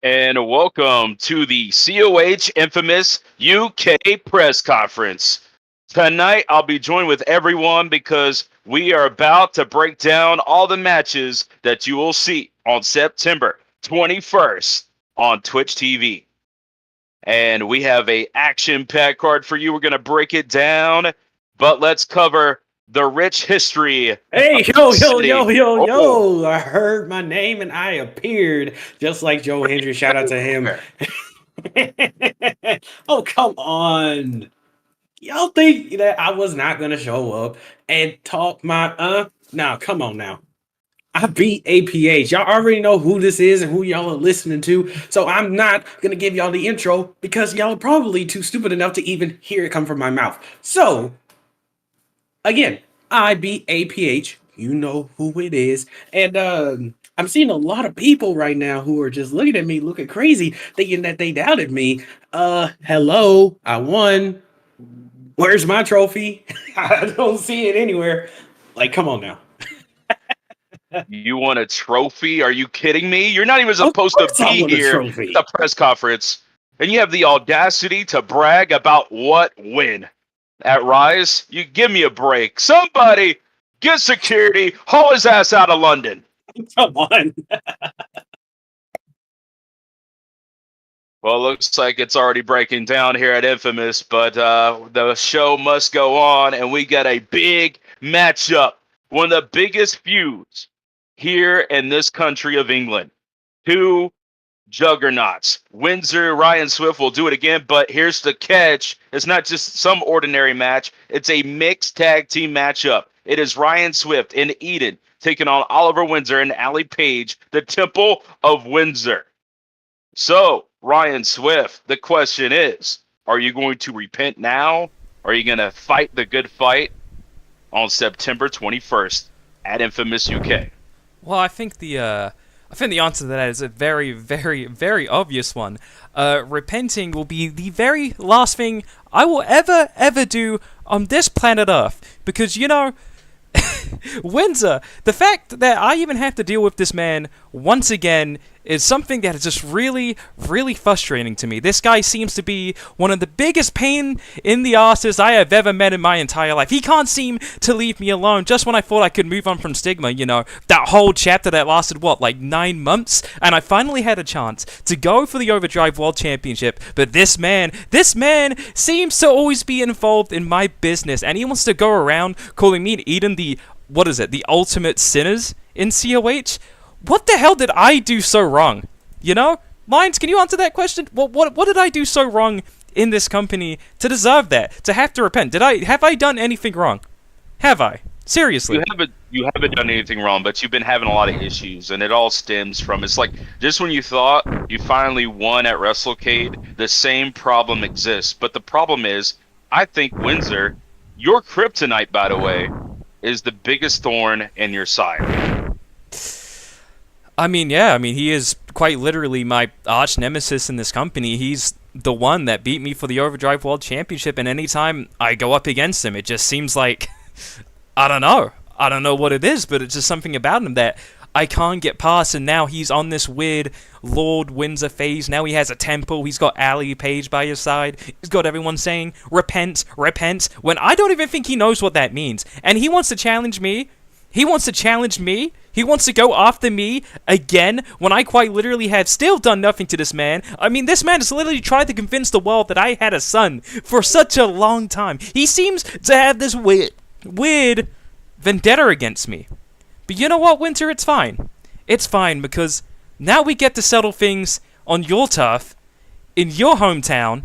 and welcome to the COH Infamous UK press conference. Tonight, I'll be joined with everyone because we are about to break down all the matches that you will see on September 21st on Twitch TV. And we have a action-packed card for you. We're going to break it down, but let's cover the rich history. Hey, yo. I heard my name and I appeared just like Joe Hendry. Shout out to him. Oh, come on. Y'all think that I was not going to show up and talk my, Now, come on now. I beat APH. Y'all already know who this is and who y'all are listening to. So I'm not going to give y'all the intro because y'all are probably too stupid enough to even hear it come from my mouth. So, again, I beat APH. You know who it is. And I'm seeing a lot of people right now who are just looking at me looking crazy, thinking that they doubted me. Hello, I won. Where's my trophy? I don't see it anywhere. Like, come on now. You want a trophy? Are you kidding me? You're not even supposed to be here at the press conference. And you have the audacity to brag about what win at Rise? You give me a break. Somebody get security, haul his ass out of London. Come on. Well, it looks like it's already breaking down here at Infamous, but the show must go on, and we got a big matchup. One of the biggest feuds here in this country of England. Two juggernauts. Windsor, Ryan Swift will do it again, but here's the catch. It's not just some ordinary match. It's a mixed tag team matchup. It is Ryan Swift and Eden taking on Oliver Windsor and Allie Page, the Temple of Windsor. So, Ryan Swift, the question is, are you going to repent now? Are you going to fight the good fight on September 21st at Infamous UK? Well, I think the answer to that is a very, very, very obvious one. Repenting will be the very last thing I will ever do on this planet Earth. Because, you know, Windsor, the fact that I even have to deal with this man once again is something that is just really, really frustrating to me. This guy seems to be one of the biggest pain in the asses I have ever met in my entire life. He can't seem to leave me alone. Just when I thought I could move on from Stigma, you know, that whole chapter that lasted, what, like 9 months? And I finally had a chance to go for the Overdrive World Championship. But this man seems to always be involved in my business. And he wants to go around calling me and Eden the ultimate sinners in COH? What the hell did I do so wrong? You know? Lions, can you answer that question? What did I do so wrong in this company to deserve that? To have to repent? Have I done anything wrong? Have I? Seriously. You haven't done anything wrong, but you've been having a lot of issues, and it all stems from, it's like, just when you thought you finally won at WrestleCade, the same problem exists. But the problem is, I think Windsor, your kryptonite, by the way, is the biggest thorn in your side. He is quite literally my arch nemesis in this company. He's the one that beat me for the Overdrive World Championship, and anytime I go up against him, it just seems like, I don't know what it is, but it's just something about him that I can't get past, and now he's on this weird Lord Windsor phase. Now he has a temple, he's got Allie Page by his side, he's got everyone saying, repent, when I don't even think he knows what that means. And he wants to challenge me. He wants to go after me again when I quite literally have still done nothing to this man. I mean, this man has literally tried to convince the world that I had a son for such a long time. He seems to have this weird vendetta against me. But you know what, Winter? It's fine. It's fine because now we get to settle things on your turf, in your hometown,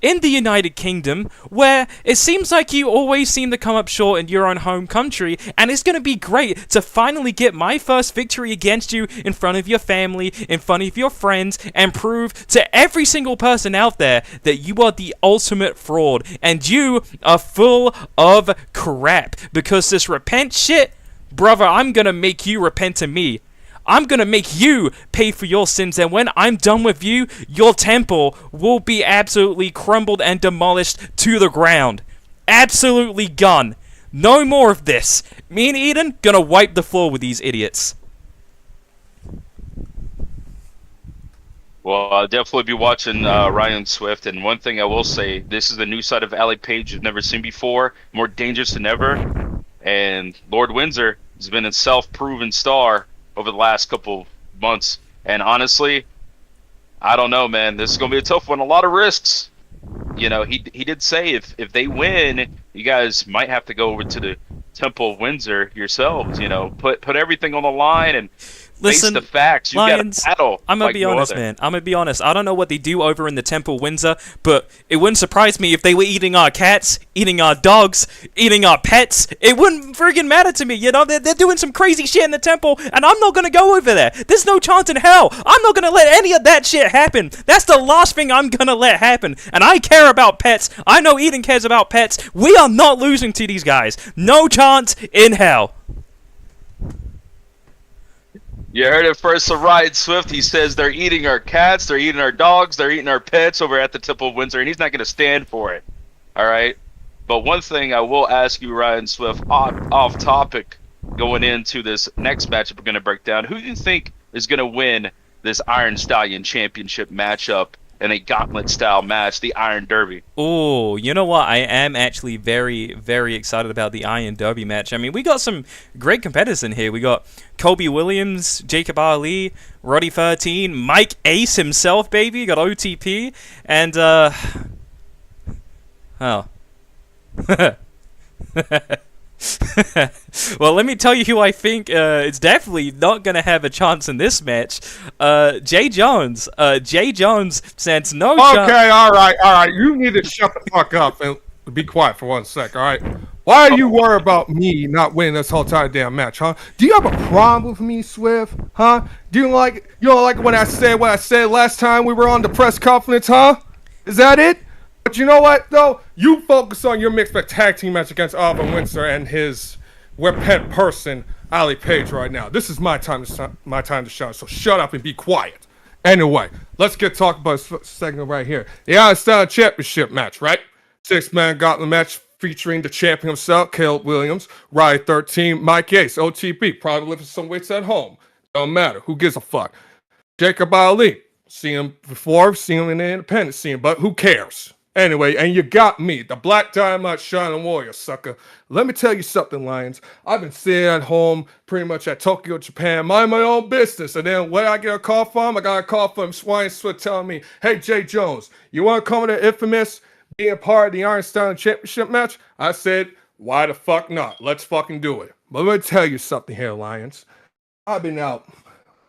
in the United Kingdom, where it seems like you always seem to come up short in your own home country, and it's going to be great to finally get my first victory against you in front of your family, in front of your friends, and prove to every single person out there that you are the ultimate fraud, and you are full of crap, because this repent shit, brother, I'm going to make you repent to me. I'm going to make you pay for your sins, and when I'm done with you, your temple will be absolutely crumbled and demolished to the ground. Absolutely gone. No more of this. Me and Eden gonna wipe the floor with these idiots. Well, I'll definitely be watching Ryan Swift. And one thing I will say, this is the new side of Ali Page you've never seen before, more dangerous than ever. And Lord Windsor has been a self-proven star over the last couple months. And honestly, I don't know, man. This is going to be a tough one. A lot of risks. You know, he did say if they win, you guys might have to go over to the Temple of Windsor yourselves. You know, put everything on the line and Listen, face the facts. You got to battle. I'm gonna be honest, man. I'm gonna be honest. I don't know what they do over in the Temple of Windsor, but it wouldn't surprise me if they were eating our cats, eating our dogs, eating our pets. It wouldn't friggin' matter to me, you know? They're doing some crazy shit in the temple, and I'm not gonna go over there. There's no chance in hell. I'm not gonna let any of that shit happen. That's the last thing I'm gonna let happen. And I care about pets. I know Eden cares about pets. We are not losing to these guys. No chance in hell. You heard it first from Ryan Swift. He says they're eating our cats, they're eating our dogs, they're eating our pets over at the Temple of Windsor, and he's not going to stand for it. All right? But one thing I will ask you, Ryan Swift, off topic, going into this next matchup we're going to break down, who do you think is going to win this Iron Stallion Championship matchup in a gauntlet-style match, the Iron Derby? Oh, you know what? I am actually very, very excited about the Iron Derby match. I mean, we got some great competitors in here. We got Kobe Williams, Jacob Ali, Roddy 13, Mike Ace himself, baby. Got OTP, and, oh. Well, let me tell you who I think is definitely not going to have a chance in this match. Jay Jones. Jay Jones stands no chance. Okay, all right. You need to shut the fuck up and be quiet for 1 sec, all right? Why are you worried about me not winning this whole entire damn match, huh? Do you have a problem with me, Swift? Huh? You don't like when I said what I said last time we were on the press conference, huh? Is that it? But you know what, though? You focus on your mixed tag team match against Alvin Windsor and his pet person, Ali Page, right now. This is my time to shine, so shut up and be quiet. Anyway, let's get talking about this segment right here. The Iron Stallion Championship match, right? 6-man gauntlet match featuring the champion himself, Caleb Williams, Riot 13, Mike Ace, OTP, probably lifting some weights at home. Don't matter. Who gives a fuck? Jacob Ali. Seen him before, seen him in the independent scene, but who cares? Anyway, and you got me, the Black Diamond Shining Warrior, sucker. Let me tell you something, Lions. I've been sitting at home, pretty much at Tokyo, Japan, mind my own business. And then when I get a call from, I got a call from Swine Swift telling me, hey, Jay Jones, you want to come to Infamous, being part of the Iron Stallion Championship match? I said, why the fuck not? Let's fucking do it. But let me tell you something here, Lions. I've been out,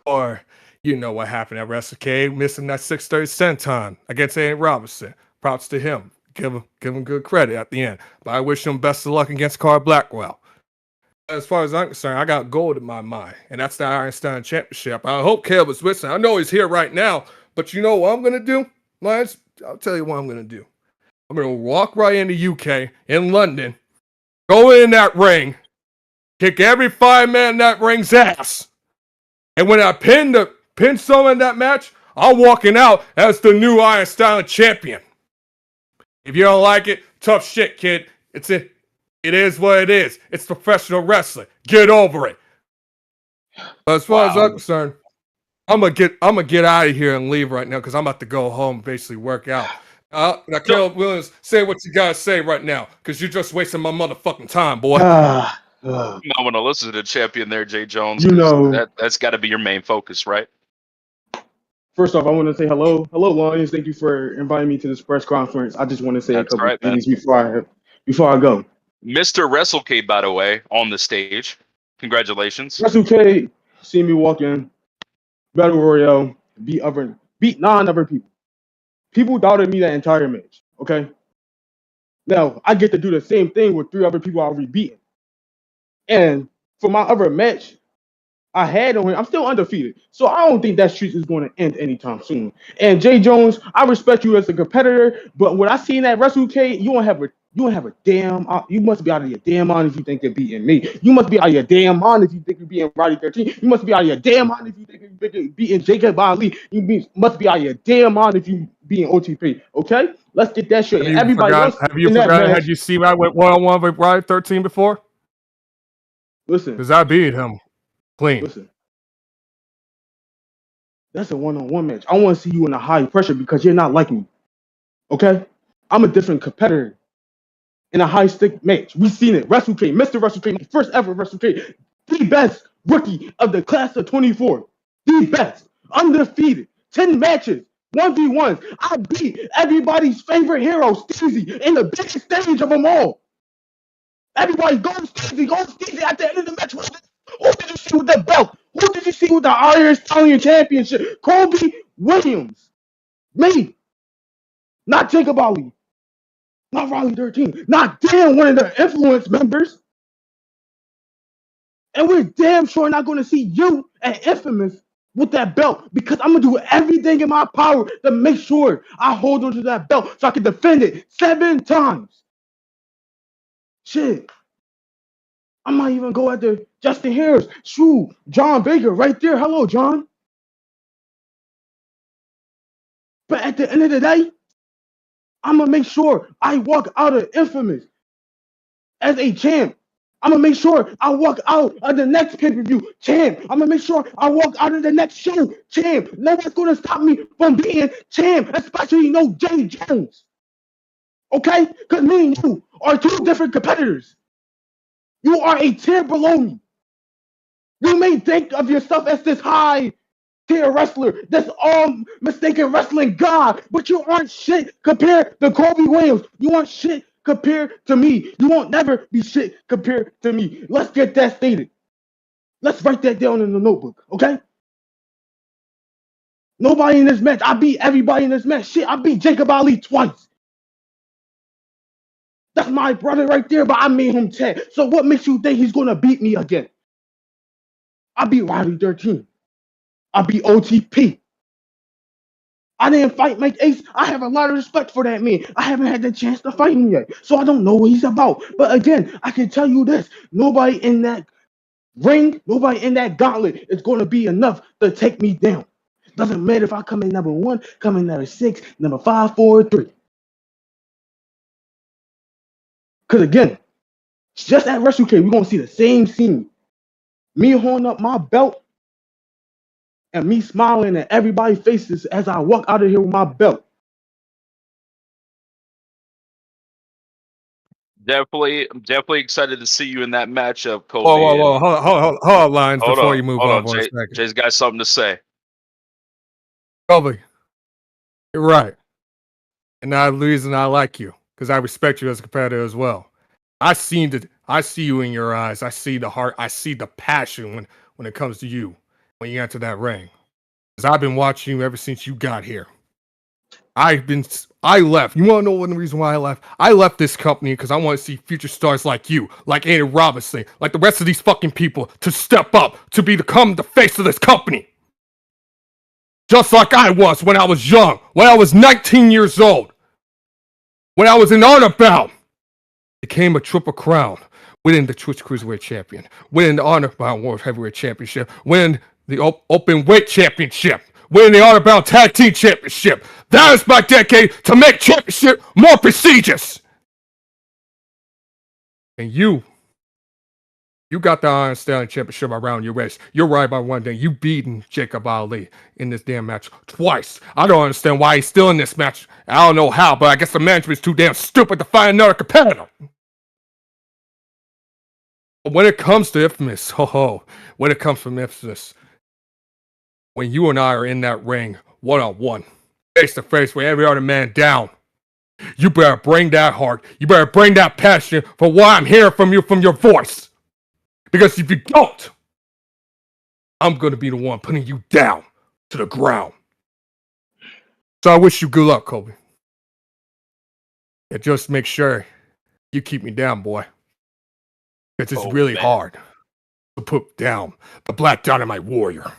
or you know what happened at WrestleCade, missing that 6:30 senton against Aiden Robinson. Props to him. Give him good credit at the end. But I wish him best of luck against Carl Blackwell. As far as I'm concerned, I got gold in my mind, and that's the Iron Stallion Championship. I hope Caleb is listening. I know he's here right now, but you know what I'm gonna do, Lions? I'll tell you what I'm gonna do. I'm gonna walk right into UK in London, go in that ring, kick every 5-man in that ring's ass, and when I pin someone in that match, I'm walking out as the new Iron Stallion Champion. If you don't like it, tough shit, kid. It is what it is. It's professional wrestling. Get over it. But as far as I'm concerned, I'm gonna get out of here and leave right now because I'm about to go home and basically work out. Now, Caleb Williams, say what you gotta say right now because you're just wasting my motherfucking time, boy. I want to listen to the champion there, Jay Jones. You know, that's got to be your main focus, right? first off, I want to say hello, Lions. Thank you for inviting me to this press conference. I just want to say a couple of things before I go. Mr. WrestleCade, by the way, on the stage. Congratulations. WrestleCade, see me walk in, Battle Royale, beat 9 other people. People doubted me that entire match. Okay. Now I get to do the same thing with 3 other people I already beaten. And for my other match, I had on him. I'm still undefeated, so I don't think that streak is going to end anytime soon. And Jay Jones, I respect you as a competitor, but when I seen that WrestleCade, you don't have a damn. You must be out of your damn mind if you think you're beating me. You must be out of your damn mind if you think you're beating Roddy 13. You must be out of your damn mind if you think you're beating Jacob Ali. Must be out of your damn mind if you beating OTP. Okay, let's get that shit. And everybody else. Have you forgotten? Had you seen I went 1-on-1 with Roddy 13 before? Listen, because I beat him clean. Listen. That's a one-on-one match. I want to see you in a high pressure because you're not like me. Okay? I'm a different competitor in a high-stick match. We've seen it. WrestleK, Mr. WrestleK, my first ever WrestleK, the best rookie of the class of 24. The best. Undefeated. 10 matches. 1v1s. I beat everybody's favorite hero, Steezy, in the biggest stage of them all. Everybody go Steezy at the end of the match. Who did you see with the belt? Who did you see with the Iron Stallion Championship? Kobe Williams. Me. Not Jacob Ali. Not Raleigh 13. Not damn one of the influence members. And we're damn sure not going to see you at Infamous with that belt because I'm going to do everything in my power to make sure I hold on to that belt so I can defend it 7 times. Shit. I might even go after Justin Harris. Shoot, John Baker right there. Hello, John. But at the end of the day, I'm going to make sure I walk out of Infamous as a champ. I'm going to make sure I walk out of the next pay-per-view champ. I'm going to make sure I walk out of the next show champ. Nobody's going to stop me from being champ, especially no Jay Jones. Okay? Because me and you are 2 different competitors. You are a tier below me. You may think of yourself as this high tier wrestler, this all-mistaken wrestling god, but you aren't shit compared to Kobe Williams. You aren't shit compared to me. You won't never be shit compared to me. Let's get that stated. Let's write that down in the notebook, okay? Nobody in this match. I beat everybody in this match. Shit, I beat Jacob Ali twice. That's my brother right there, but I made him 10. So what makes you think he's going to beat me again? I beat Riley 13. I beat OTP. I didn't fight Mike Ace. I have a lot of respect for that man. I haven't had the chance to fight him yet, so I don't know what he's about. But again, I can tell you this. Nobody in that ring, nobody in that gauntlet is going to be enough to take me down. Doesn't matter if I come in number 1, come in number 6, number 5, 4, 3. Because again, just at WrestleK, we're going to see the same scene. Me holding up my belt and me smiling at everybody's faces as I walk out of here with my belt. I'm definitely excited to see you in that matchup, Kobe. Whoa. Hold on, Lions, Hold before on, you move hold on on. for a second. Jay's got something to say. Kobe, you're right. And that's the reason I like you, because I respect you as a competitor as well. I see you in your eyes. I see the heart. I see the passion when it comes to you, when you enter that ring. Because I've been watching you ever since you got here. I left. You want to know one reason why I left? I left this company because I want to see future stars like you, like Andy Robinson, like the rest of these fucking people to step up, to become the face of this company. Just like I was when I was young, when I was 19 years old, when I was in honor bound. Became a triple crown, winning the Twitch Cruiserweight Champion, winning the Honor Bound World Heavyweight Championship, winning the Open Weight Championship, winning the Honor Bound Tag Team Championship. That is my decade to make championship more prestigious. And you got the Iron Stallion Championship around your waist. You're right about one thing. You beaten Jacob Ali in this damn match twice. I don't understand why he's still in this match. I don't know how, but I guess the management's too damn stupid to find another competitor. But when it comes to Infamous, when it comes to Infamous, when you and I are in that ring, one-on-one, face-to-face with every other man down, you better bring that heart. You better bring that passion for what I'm hearing from you, from your voice. Because if you don't, I'm going to be the one putting you down to the ground. So I wish you good luck, Kobe. And just make sure you keep me down, boy. Because it's really hard to put down the Black Dynamite Warrior.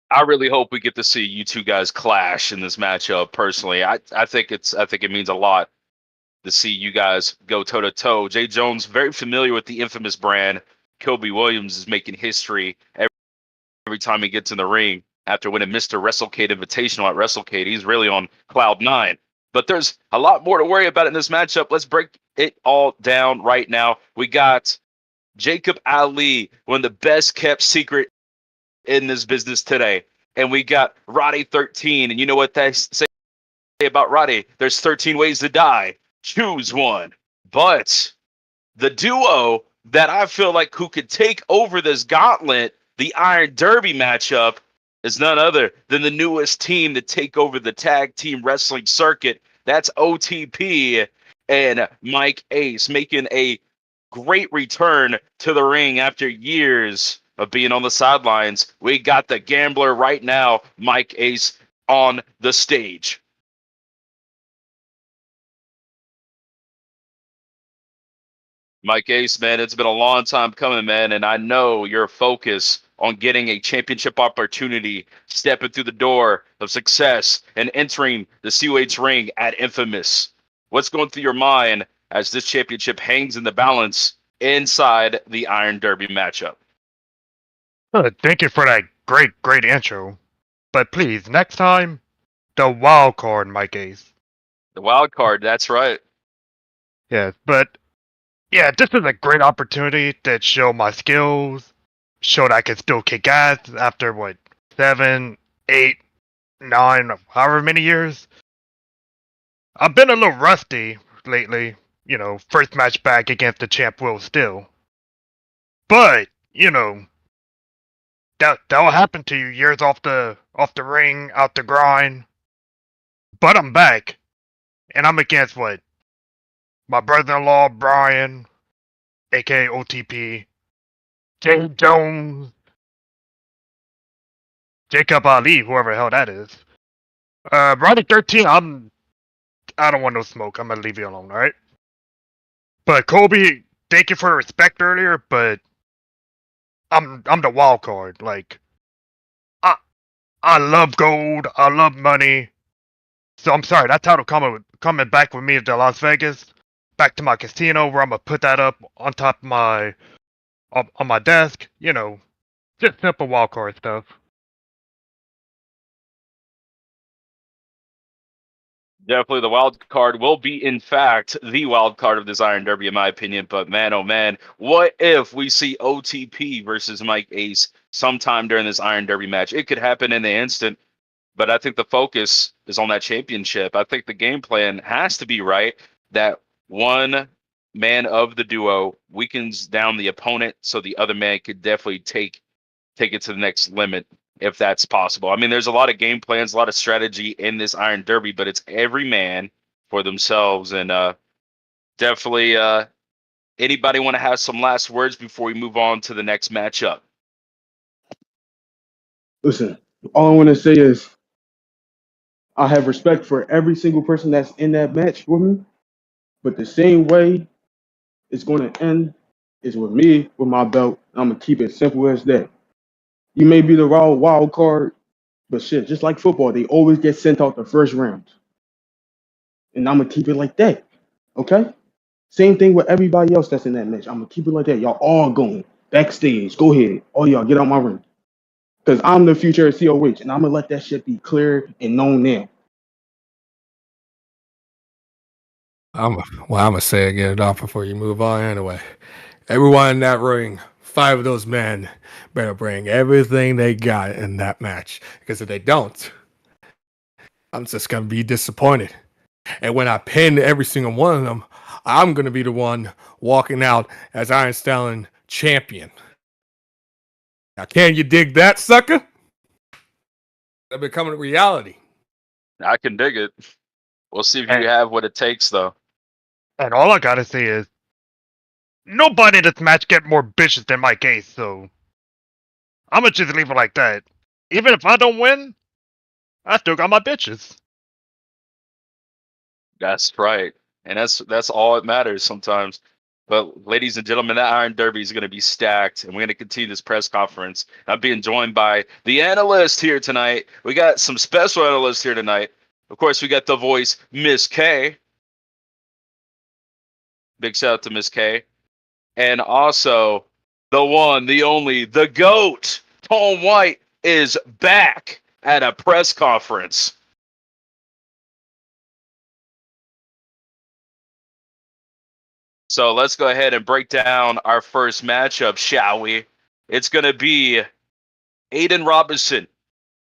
I really hope we get to see you two guys clash in this matchup. Personally, I think it means a lot to see you guys go toe to toe. Jay Jones, very familiar with the Infamous brand. Kobe Williams is making history every time he gets in the ring after winning Mr. WrestleCade Invitational at WrestleCade. He's really on cloud 9. But there's a lot more to worry about in this matchup. Let's break it all down right now. We got Jacob Ali, one of the best kept secret in this business today. And we got Roddy 13. And you know what they say about Roddy? There's 13 ways to die. Choose one. But the duo that I feel like who could take over this gauntlet, the Iron Derby matchup, is none other than the newest team to take over the tag team wrestling circuit. That's OTP and Mike Ace, making a great return to the ring after years of being on the sidelines. We got the gambler right now, Mike Ace, on the stage. Mike Ace, man, it's been a long time coming, man, and I know your focus on getting a championship opportunity, stepping through the door of success, and entering the COH ring at Infamous. What's going through your mind as this championship hangs in the balance inside the Iron Derby matchup? Thank you for that great intro. But please, next time, the wild card, Mike Ace. The wild card, that's right. Yes, but yeah, this is a great opportunity to show my skills, show that I can still kick ass after what 7, 8, 9, however many years. I've been a little rusty lately, you know, first match back against the champ Will Still. But, you know, that'll happen to you years off the ring, out the grind. But I'm back. And I'm against what? My brother-in-law Brian, aka OTP, Jay Jones, Jacob Ali, whoever the hell that is. Roddy 13, I don't want no smoke. I'm gonna leave you alone, alright? But Kobe, thank you for the respect earlier, but I'm the wild card. Like I love gold, I love money. So I'm sorry, that title coming back with me to Las Vegas, back to my casino where I'm gonna put that up on top of on my desk. You know, just simple wild card stuff. Definitely the wild card will be, in fact, the wild card of this Iron Derby, in my opinion. But man, oh man, what if we see OTP versus Mike Ace sometime during this Iron Derby match? It could happen in the instant, but I think the focus is on that championship. I think the game plan has to be right, that one man of the duo weakens down the opponent so the other man could definitely take it to the next limit, if that's possible. I mean, there's a lot of game plans, a lot of strategy in this Iron Derby, but it's every man for themselves. And definitely, anybody want to have some last words before we move on to the next matchup? Listen, all I want to say is I have respect for every single person that's in that match with me, but the same way it's going to end is with me, with my belt. I'm going to keep it simple as that. You may be the wild card, but shit, just like football, they always get sent out the first round. And I'm going to keep it like that, okay? Same thing with everybody else that's in that match. I'm going to keep it like that. Y'all all going backstage. Go ahead. All y'all, get out my ring. Because I'm the future of COH, and I'm going to let that shit be clear and known now. I'm gonna say it, get it off before you move on anyway. Everyone in that ring, 5 of those men better bring everything they got in that match. Because if they don't, I'm just gonna be disappointed. And when I pin every single one of them, I'm gonna be the one walking out as Iron Stallion champion. Now, can you dig that, sucker? That becoming a reality. I can dig it. We'll see if you have what it takes, though. And all I gotta say is, nobody in this match get more bitches than Mike Ace, so I'm gonna just leave it like that. Even if I don't win, I still got my bitches. That's right. And that's all that matters sometimes. But ladies and gentlemen, that Iron Derby is going to be stacked, and we're going to continue this press conference. I'm being joined by the analyst here tonight. We got some special analysts here tonight. Of course, we got the voice, Miss K. Big shout out to Miss K. And also the one, the only, the GOAT, Tom White, is back at a press conference. So let's go ahead and break down our first matchup, shall we? It's going to be Aiden Robinson.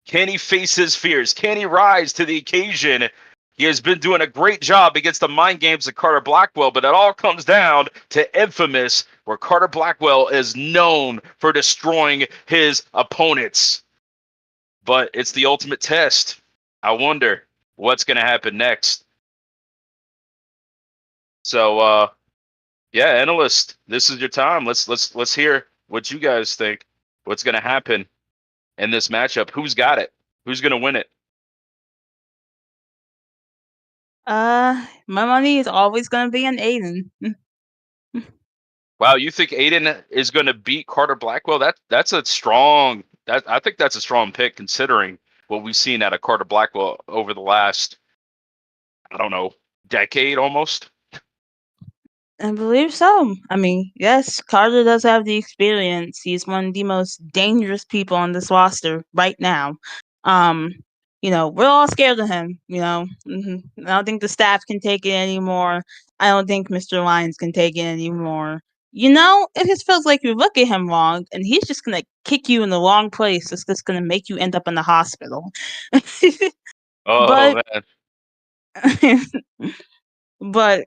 Can he face his fears? Can he rise to the occasion? He has been doing a great job against the mind games of Carter Blackwell, but it all comes down to Infamous, where Carter Blackwell is known for destroying his opponents. But it's the ultimate test. I wonder what's going to happen next. So, yeah, analyst, this is your time. Let's hear what you guys think. What's going to happen in this matchup? Who's got it? Who's going to win it? My money is always gonna be on Aiden. Wow, you think Aiden is going to beat Carter Blackwell? That's a strong. I think that's a strong pick considering what we've seen out of Carter Blackwell over the last, I don't know, decade almost. I believe so. I mean, yes, Carter does have the experience. He's one of the most dangerous people on this roster right now. We're all scared of him, I don't think the staff can take it anymore. I don't think Mr. Lyons can take it anymore. It just feels like you look at him wrong and he's just gonna kick you in the wrong place. It's just gonna make you end up in the hospital. Oh but man, but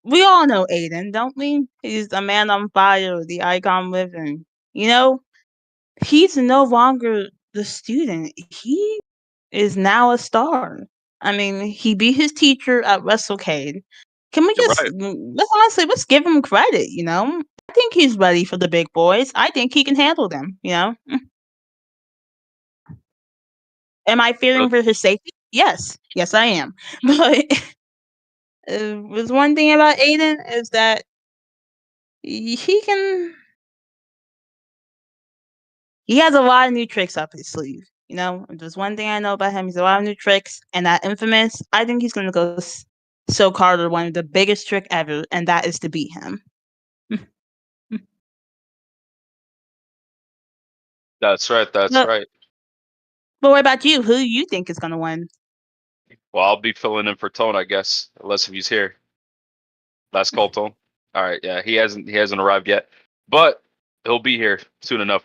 we all know Aiden, don't we? He's a man on fire, the icon living. He's no longer the student. He is now a star. I mean, he beat his teacher at WrestleCade. Can we you're just right. let's give him credit, I think he's ready for the big boys. I think he can handle them, Am I fearing for his safety? Yes. Yes, I am. But there's one thing about Aiden is that he can he has a lot of new tricks up his sleeve. There's one thing I know about him. He's a lot of new tricks, and that Infamous, I think he's gonna go show Carter one of the biggest trick ever, and that is to beat him. That's right. That's But, right. but what about you? Who do you think is gonna win? Well, I'll be filling in for Tone, I guess, unless he's here. Last call, Tone. All right, yeah, he hasn't arrived yet, but he'll be here soon enough.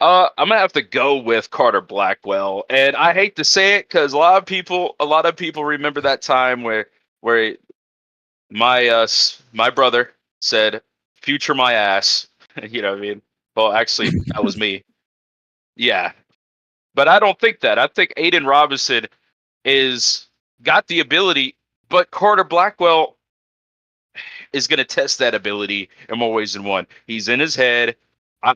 I'm gonna have to go with Carter Blackwell, and I hate to say it because a lot of people remember that time where my brother said, "Future my ass." You know what I mean? Well, actually, that was me. Yeah, but I don't think that. I think Aiden Robinson is got the ability, but Carter Blackwell is going to test that ability in more ways than one. He's in his head.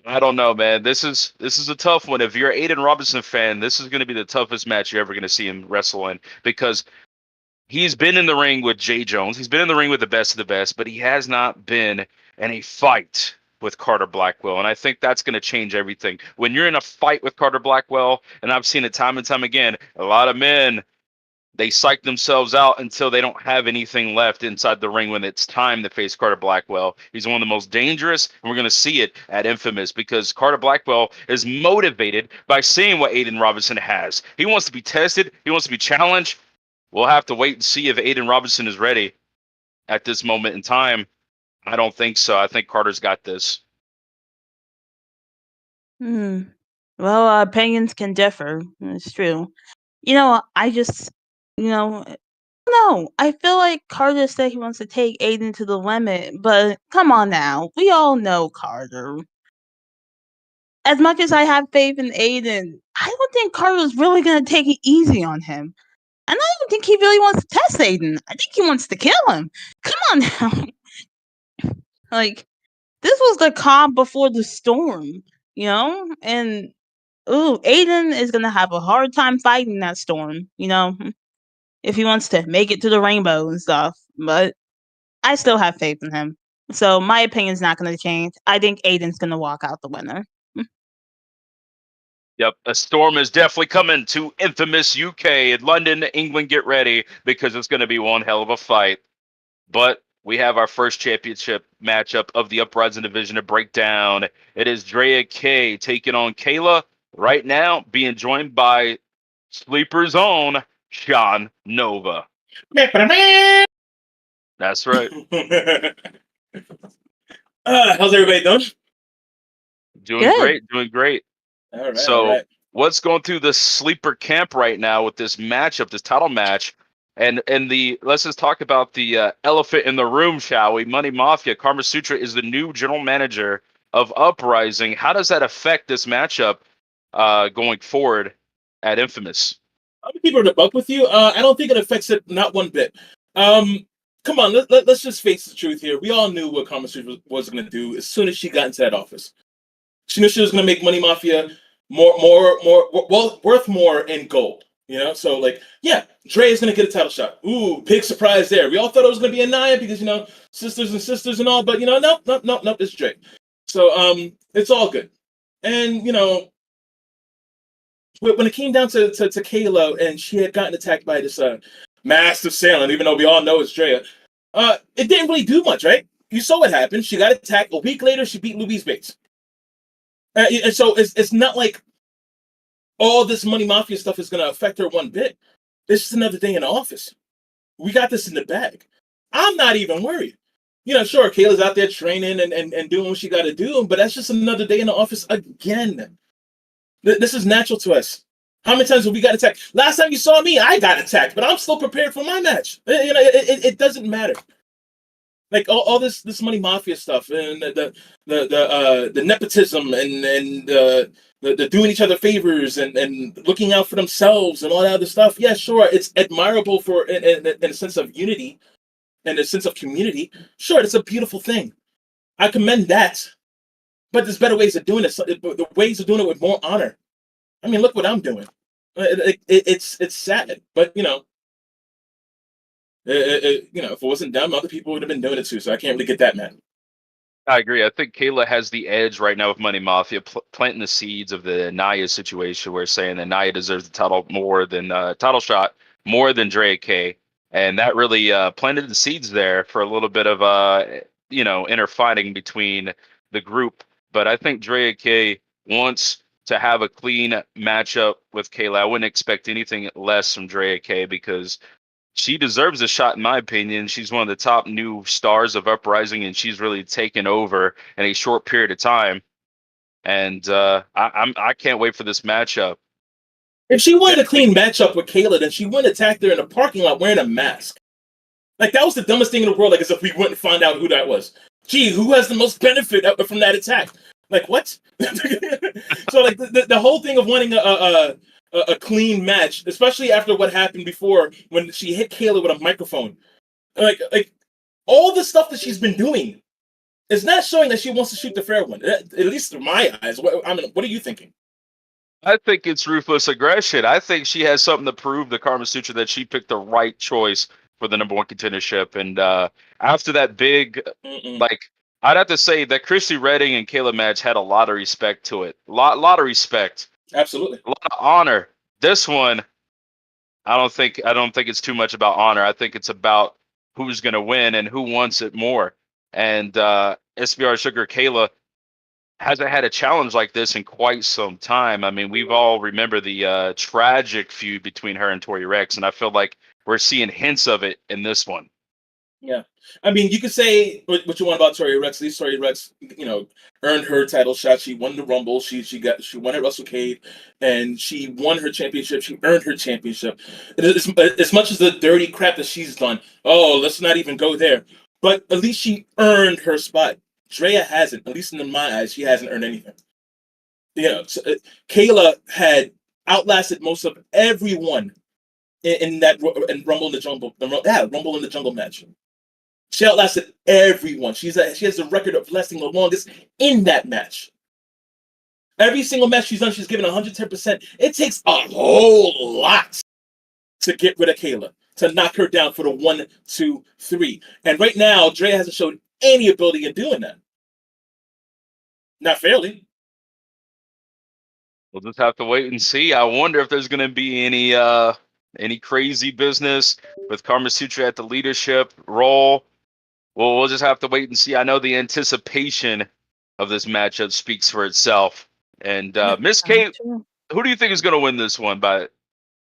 I don't know, man. This is a tough one. If you're an Aiden Robinson fan, this is going to be the toughest match you're ever going to see him wrestle in because he's been in the ring with Jay Jones. He's been in the ring with the best of the best, but he has not been in a fight with Carter Blackwell. And I think that's going to change everything. When you're in a fight with Carter Blackwell, and I've seen it time and time again, a lot of men, they psych themselves out until they don't have anything left inside the ring when it's time to face Carter Blackwell. He's one of the most dangerous, and we're going to see it at Infamous because Carter Blackwell is motivated by seeing what Aiden Robinson has. He wants to be tested. He wants to be challenged. We'll have to wait and see if Aiden Robinson is ready at this moment in time. I don't think so. I think Carter's got this. Hmm. Well, opinions can differ. It's true. I just, no, I feel like Carter said he wants to take Aiden to the limit, but come on now. We all know Carter. As much as I have faith in Aiden, I don't think Carter's really going to take it easy on him. And I don't think he really wants to test Aiden. I think he wants to kill him. Come on now. Like, this was the calm before the storm, And, Aiden is going to have a hard time fighting that storm, if he wants to make it to the rainbow and stuff. But I still have faith in him. So my opinion's not going to change. I think Aiden's going to walk out the winner. Yep, a storm is definitely coming to Infamous UK in London, England. Get ready because it's going to be one hell of a fight. But we have our first championship matchup of the Uprising division to break down. It is Drea K taking on Kayla right now, being joined by Sleeper's own Sean Nova. That's right. How's everybody doing? Doing Good. great, doing great. All right, all So right. what's going through the sleeper camp right now with this matchup, this title match? And let's just talk about the elephant in the room, shall we? Money Mafia. Karma Sutra is the new general manager of Uprising. How does that affect this matchup going forward at Infamous? I'm gonna keep it a buck with you. I don't think it affects it not one bit. Come on, let's just face the truth here. We all knew what Karma Sutra was going to do as soon as she got into that office. She knew she was going to make Money Mafia more worth more in gold. You know, so like, yeah, Dre is going to get a title shot. Ooh, big surprise there. We all thought it was going to be Anaya because sisters and all, but nope, it's Dre. So it's all good. And when it came down to Kayla and she had gotten attacked by this massive Sailing, even though we all know it's Drea, it didn't really do much, right? You saw what happened. She got attacked. A week later, she beat Louise Bates. And so it's not like all this Money Mafia stuff is going to affect her one bit. It's just another day in the office. We got this in the bag. I'm not even worried. Sure, Kayla's out there training and doing what she got to do, but that's just another day in the office again. This is natural to us. How many times have we got attacked? Last time you saw me, I got attacked, but I'm still prepared for my match. It doesn't matter. Like all this Money Mafia stuff and the nepotism and the doing each other favors and looking out for themselves and all that other stuff. Yeah, sure, it's admirable for in a sense of unity and a sense of community. Sure, it's a beautiful thing. I commend that. But there's better ways of doing it. The ways of doing it with more honor. I mean, look what I'm doing. It's sad, but if it wasn't dumb, other people would have been doing it too. So I can't really get that mad. I agree. I think Kayla has the edge right now with Money Mafia, planting the seeds of the Naya situation, where saying that Naya deserves the title more than title shot more than Drea K, and that really planted the seeds there for a little bit of inner fighting between the group. But I think Drea K wants to have a clean matchup with Kayla. I wouldn't expect anything less from Drea K because she deserves a shot, in my opinion. She's one of the top new stars of Uprising, and she's really taken over in a short period of time. And I can't wait for this matchup. If she wanted a clean matchup with Kayla, then she wouldn't attack her in a parking lot wearing a mask. Like, that was the dumbest thing in the world, like as if we wouldn't find out who that was. Gee, who has the most benefit from that attack? Like, what? So, like, the whole thing of wanting a clean match, especially after what happened before when she hit Kayla with a microphone. Like all the stuff that she's been doing is not showing that she wants to shoot the fair one. At least in my eyes. What are you thinking? I think it's ruthless aggression. I think she has something to prove to Karma Sutra that she picked the right choice for the #1 contendership. And after that big, I'd have to say that Christy Redding and Kayla match had a lot of respect to it. Lot of respect. Absolutely. A lot of honor. This one, I don't think it's too much about honor. I think it's about who's going to win and who wants it more. And SBR Sugar Kayla hasn't had a challenge like this in quite some time. I mean, we've all remember the tragic feud between her and Tori Rex, and I feel like we're seeing hints of it in this one. Yeah. I mean, you could say what you want about Tori Rex. At least Tori Rex, earned her title shot. She won the Rumble. She won at WrestleCade, and she won her championship. She earned her championship. As much as the dirty crap that she's done, let's not even go there. But at least she earned her spot. Drea hasn't. At least in my eyes, she hasn't earned anything. Kayla had outlasted most of everyone in Rumble in the Jungle. Rumble in the Jungle match. She outlasted everyone. She has the record of lasting the longest in that match. Every single match she's done, she's given 110%. It takes a whole lot to get rid of Kayla, to knock her down for the 1, 2, 3. And right now, Drea hasn't showed any ability in doing that. Not fairly. We'll just have to wait and see. I wonder if there's going to be any crazy business with Karma Sutra at the leadership role. Well, we'll just have to wait and see. I know the anticipation of this matchup speaks for itself. And Miss Kate, who do you think is going to win this one? By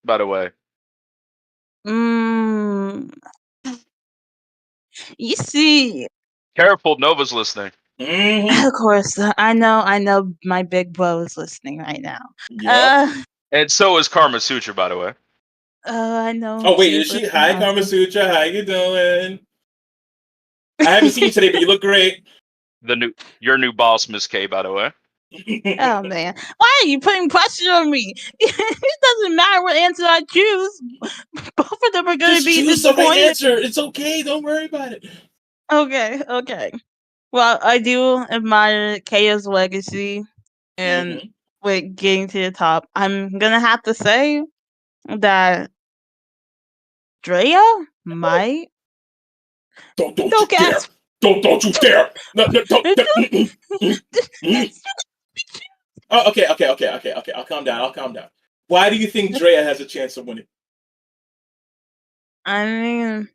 the way, You see, careful, Nova's listening. Mm-hmm. Of course, I know my big bro is listening right now. Yep. And so is Karma Sutra, by the way. I know. Oh wait, she's is she? listening Hi, also. Kama Sutra. How you doing? I haven't seen you today, but you look great. Your new boss, Miss K, by the way. Oh man, why are you putting pressure on me? It doesn't matter what answer I choose. Both of them are going to Just be choose the right disappointed. answer. It's okay. Don't worry about it. Okay. Well, I do admire Kaya's legacy, and Mhm. with getting to the top, I'm gonna have to say that Drea might. Don't you Don't dare! gasp. Don't you dare! No, don't. Oh, okay. I'll calm down. Why do you think Drea has a chance of winning? I mean,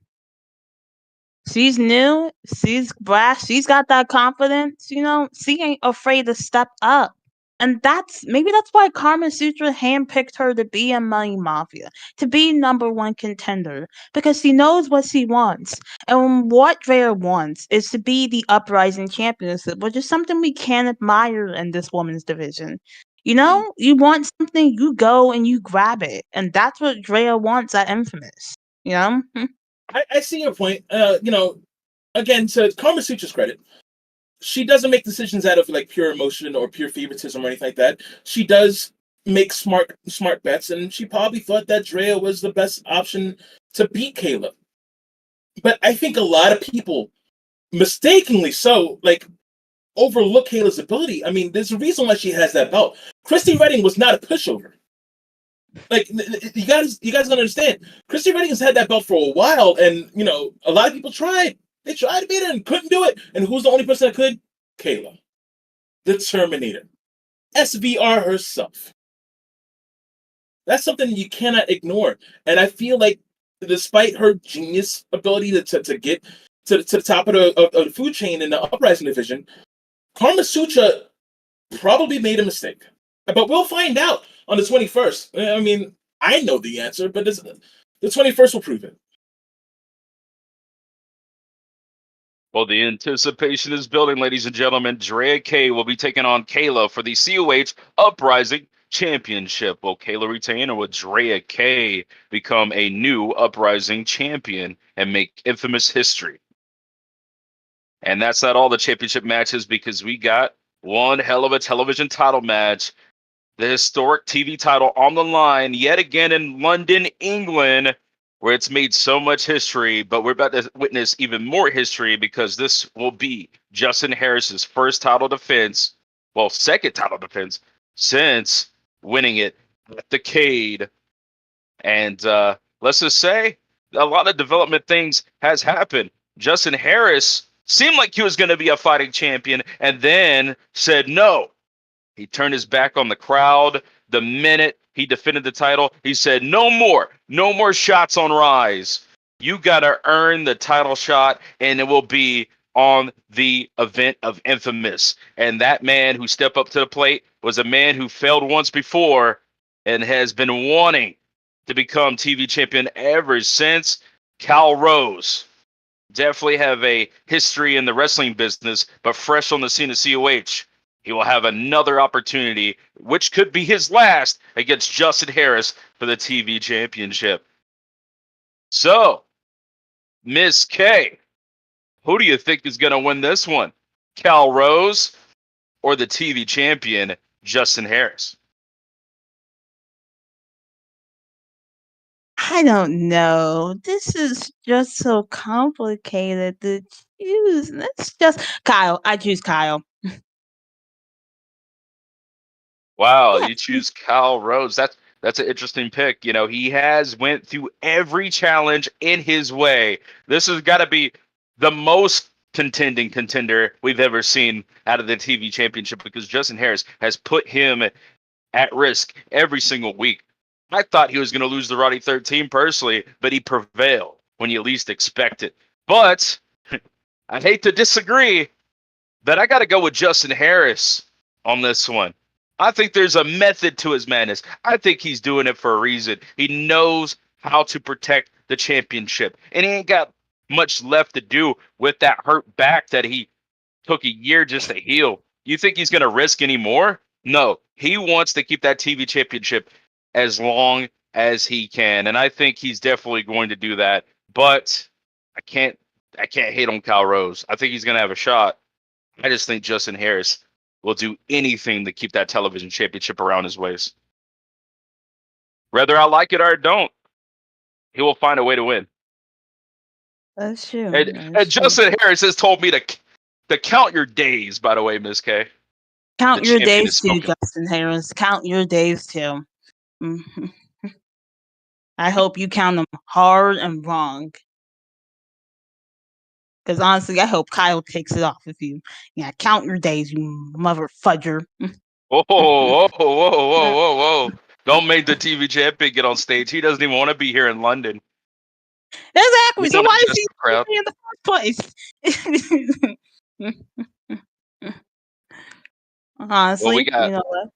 she's new, she's brash, she's got that confidence, she ain't afraid to step up. And maybe that's why Karma Sutra handpicked her to be in Money Mafia, to be number one contender, because she knows what she wants. And what Drea wants is to be the Uprising Championship, which is something we can admire in this women's division. You want something, you go and you grab it. And that's what Drea wants at Infamous. You know? I see your point. Again, to Karma Sutra's credit, she doesn't make decisions out of like pure emotion or pure favoritism or anything like that. She does make smart bets, and she probably thought that Drea was the best option to beat Kayla. But I think a lot of people, mistakenly so, like overlook Kayla's ability. I mean, there's a reason why she has that belt. Christy Redding was not a pushover. Like you guys gotta understand, Christy Redding has had that belt for a while, and a lot of people tried. They tried to beat her and couldn't do it. And who's the only person that could? Kayla, the Terminator, SVR herself. That's something you cannot ignore. And I feel like, despite her genius ability to get to the top of the food chain in the Uprising division, Karma Sutra probably made a mistake. But we'll find out on the 21st. I mean, I know the answer, but the 21st will prove it. Well, the anticipation is building, ladies and gentlemen. Drea K will be taking on Kayla for the COH Uprising Championship. Will Kayla retain, or will Drea K become a new Uprising champion and make infamous history? And that's not all the championship matches, because we got one hell of a television title match. The historic TV title on the line yet again in London, England, where it's made so much history. But we're about to witness even more history, because this will be Justin Harris's first title defense, well, second title defense, since winning it at the Cade. And let's just say a lot of development things has happened. Justin Harris seemed like he was going to be a fighting champion, and then said no. He turned his back on the crowd the minute he defended the title. He said, no more shots on Rise. You got to earn the title shot, and it will be on the event of Infamous. And that man who stepped up to the plate was a man who failed once before and has been wanting to become TV champion ever since. Cal Rose. Definitely have a history in the wrestling business, but fresh on the scene of COH. He will have another opportunity, which could be his last, against Justin Harris for the TV championship. So, Miss K, who do you think is going to win this one? Cal Rose or the TV champion, Justin Harris? I don't know. This is just so complicated to choose. Let's just Kyle. I choose Kyle. Wow, Yeah. you choose Cal Rose. That's an interesting pick. He has went through every challenge in his way. This has got to be the most contender we've ever seen out of the TV championship, because Justin Harris has put him at risk every single week. I thought he was going to lose the Roddy 13 personally, but he prevailed when you least expect it. But I hate to disagree, but I got to go with Justin Harris on this one. I think there's a method to his madness. I think he's doing it for a reason. He knows how to protect the championship, and he ain't got much left to do with that hurt back that he took a year just to heal. You think he's going to risk any more? No. He wants to keep that TV championship as long as he can, and I think he's definitely going to do that. But I can't hate on Kyle Rose. I think he's going to have a shot. I just think Justin Harris will do anything to keep that television championship around his waist. Whether I like it or I don't, he will find a way to win. That's true. And Justin Harris has told me to count your days, by the way, Miss K. Count The your champion days is too, spoken. Justin Harris. Count your days too. Mhm. I hope you count them hard and wrong. Because honestly, I hope Kyle takes it off with you. Yeah, count your days, you mother fudger. Whoa, whoa, whoa, whoa, whoa, whoa. Don't make the TV champion get on stage. He doesn't even want to be here in London. Exactly. We So want to why is adjust he the crowd. in the first place? Honestly, we got- you know what?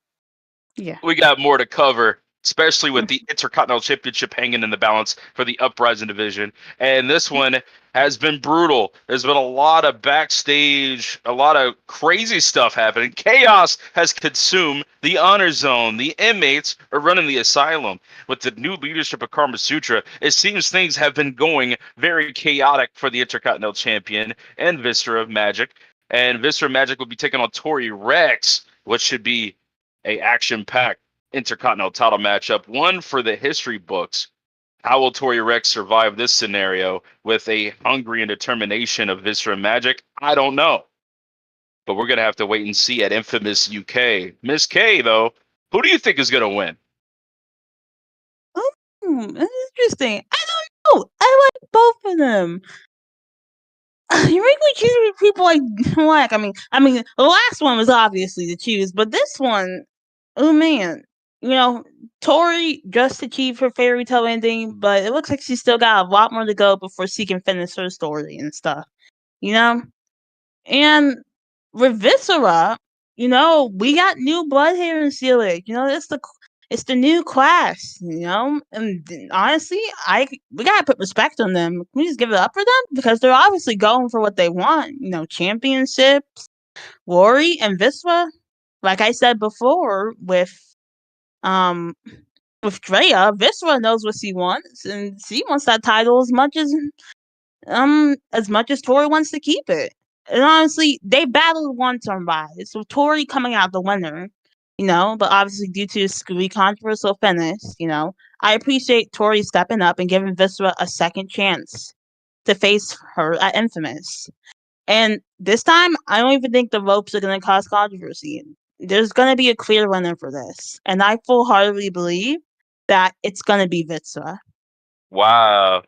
Yeah. We got more to cover, especially with the Intercontinental Championship hanging in the balance for the Uprising division. And this one has been brutal. There's been a lot of backstage, a lot of crazy stuff happening. Chaos has consumed the Honor Zone. The inmates are running the asylum. With the new leadership of Karma Sutra, it seems things have been going very chaotic for the Intercontinental Champion and Viscera Magic. And Viscera Magic will be taking on Tori Rex, which should be a action-packed Intercontinental title matchup, one for the history books. How will Tori Rex survive this scenario with a hungry and determination of Viscera Magic? I don't know. But we're going to have to wait and see at Infamous UK. Miss K, though, who do you think is going to win? Interesting. I don't know. I like both of them. You make me choose people I like. I mean, the last one was obviously to choose, but this one, oh man, you know, Tori just achieved her fairy tale ending, but it looks like she's still got a lot more to go before she can finish her story and stuff. You know, and with Viscera, you know, we got new blood here in Sealig. You know, it's the new class, you know, and honestly, we gotta put respect on them. Can we just give it up for them because they're obviously going for what they want, you know, championships. Lori and Viscera, like I said before, um with Drea, Viscera knows what she wants, and she wants that title as much as Tori wants to keep it. And honestly, they battled once on Rise, so Tori coming out the winner, you know, but obviously due to a screwy controversial finish, you know, I appreciate Tori stepping up and giving Viscera a second chance to face her at Infamous. And this time, I don't even think the ropes are going to cause controversy. There's going to be a clear winner for this. And I full-heartedly believe that it's going to be Viscera. Wow.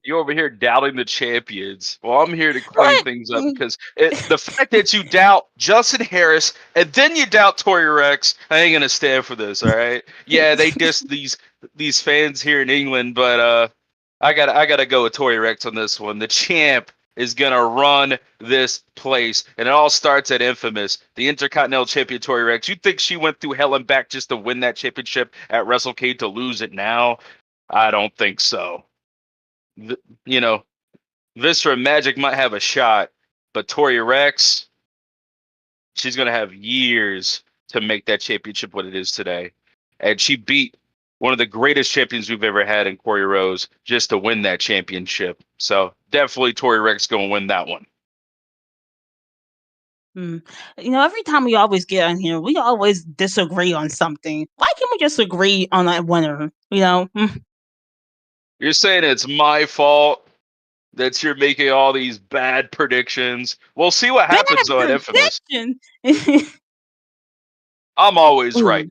You over here doubting the champions. Well, I'm here to clean things up because the fact that you doubt Justin Harris and then you doubt Tori Rex, I ain't gonna stand for this. All right? Yeah, they diss these fans here in England, but I gotta go with Tori Rex on this one. The champ is gonna run this place, and it all starts at Infamous. The Intercontinental Champion Tori Rex. You think she went through hell and back just to win that championship at WrestleCade to lose it now? I don't think so. You know, Viscera Magic might have a shot, but Tori Rex, she's going to have years to make that championship what it is today. And she beat one of the greatest champions we've ever had in Corey Rose just to win that championship. So definitely Tori Rex going to win that one. You know, every time we always get on here, we always disagree on something. Why can't we just agree on that winner? You know? You're saying it's my fault that you're making all these bad predictions. We'll see what happens though at Infamous. I'm always right.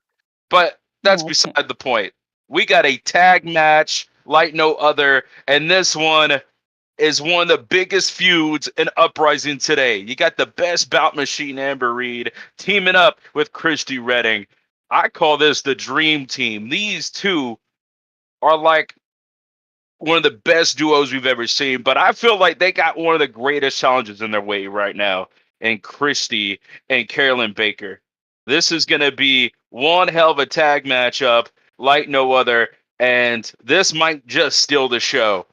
But that's beside the point. We got a tag match like no other, and this one is one of the biggest feuds in Uprising today. You got the best bout machine, Amber Reed, teaming up with Christy Redding. I call this the dream team. These two are like one of the best duos we've ever seen, but I feel like they got one of the greatest challenges in their way right now in Christy and Carolyn Baker. This is going to be one hell of a tag matchup like no other, and this might just steal the show.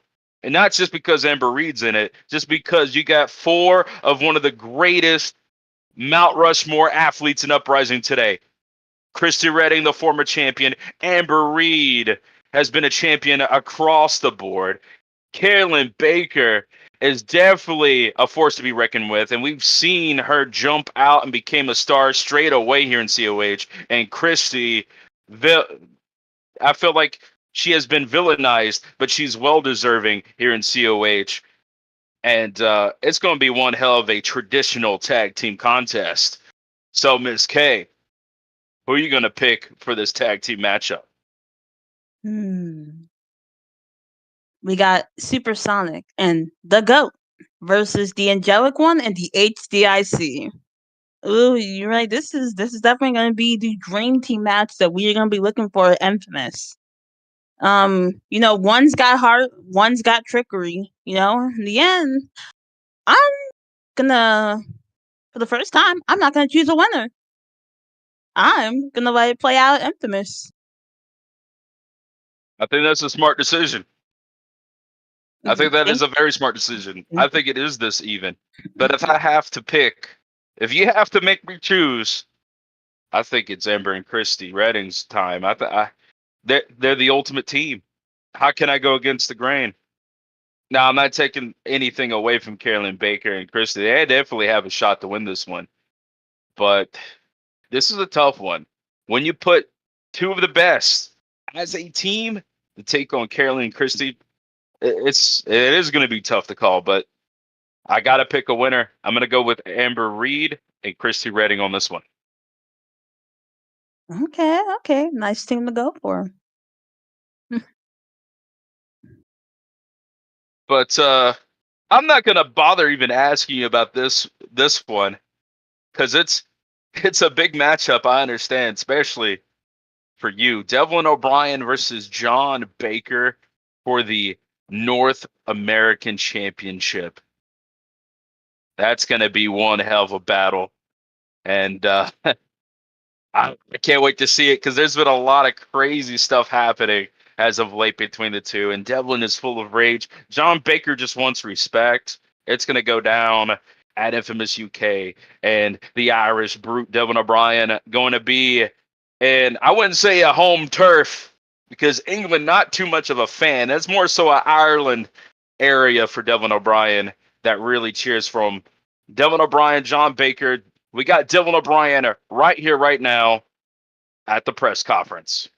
And not just because Amber Reed's in it, just because you got 4 of one of the greatest Mount Rushmore athletes in Uprising today. Christy Redding, the former champion. Amber Reed has been a champion across the board. Carolyn Baker is definitely a force to be reckoned with, and we've seen her jump out and became a star straight away here in COH. And Christy, I feel like she has been villainized, but she's well deserving here in COH. And it's going to be one hell of a traditional tag team contest. So, Ms. K, who are you going to pick for this tag team matchup? We got Supersonic and the GOAT versus the Angelic One and the HDIC. Ooh, you're right. This is definitely going to be the dream team match that we are going to be looking for at Infamous. One's got heart, one's got trickery. In the end, I'm gonna, for the first time, I'm not gonna choose a winner. I'm gonna let it play out at Infamous. I think that's a smart decision. I think that is a very smart decision. I think it is this even. But if I have to pick, if you have to make me choose, I think it's Amber and Christy Redding's time. They're the ultimate team. How can I go against the grain? Now, I'm not taking anything away from Carolyn Baker and Christy. They definitely have a shot to win this one. But this is a tough one. When you put 2 of the best as a team to take on Carolyn and Christy, it is going to be tough to call. But I got to pick a winner. I'm going to go with Amber Reed and Christy Redding on this one. Okay. Nice team to go for. But I'm not gonna bother even asking you about this one because it's a big matchup. I understand, especially for you, Devlin O'Brien versus John Baker for the North American Championship. That's gonna be one hell of a battle, and I can't wait to see it because there's been a lot of crazy stuff happening as of late between the two, and Devlin is full of rage. John Baker just wants respect. It's going to go down at Infamous UK, and the Irish brute Devlin O'Brien going to be, and I wouldn't say a home turf because England not too much of a fan. That's more so an Ireland area for Devlin O'Brien that really cheers from Devlin O'Brien, John Baker. We got Devlin O'Brien right here, right now at the press conference.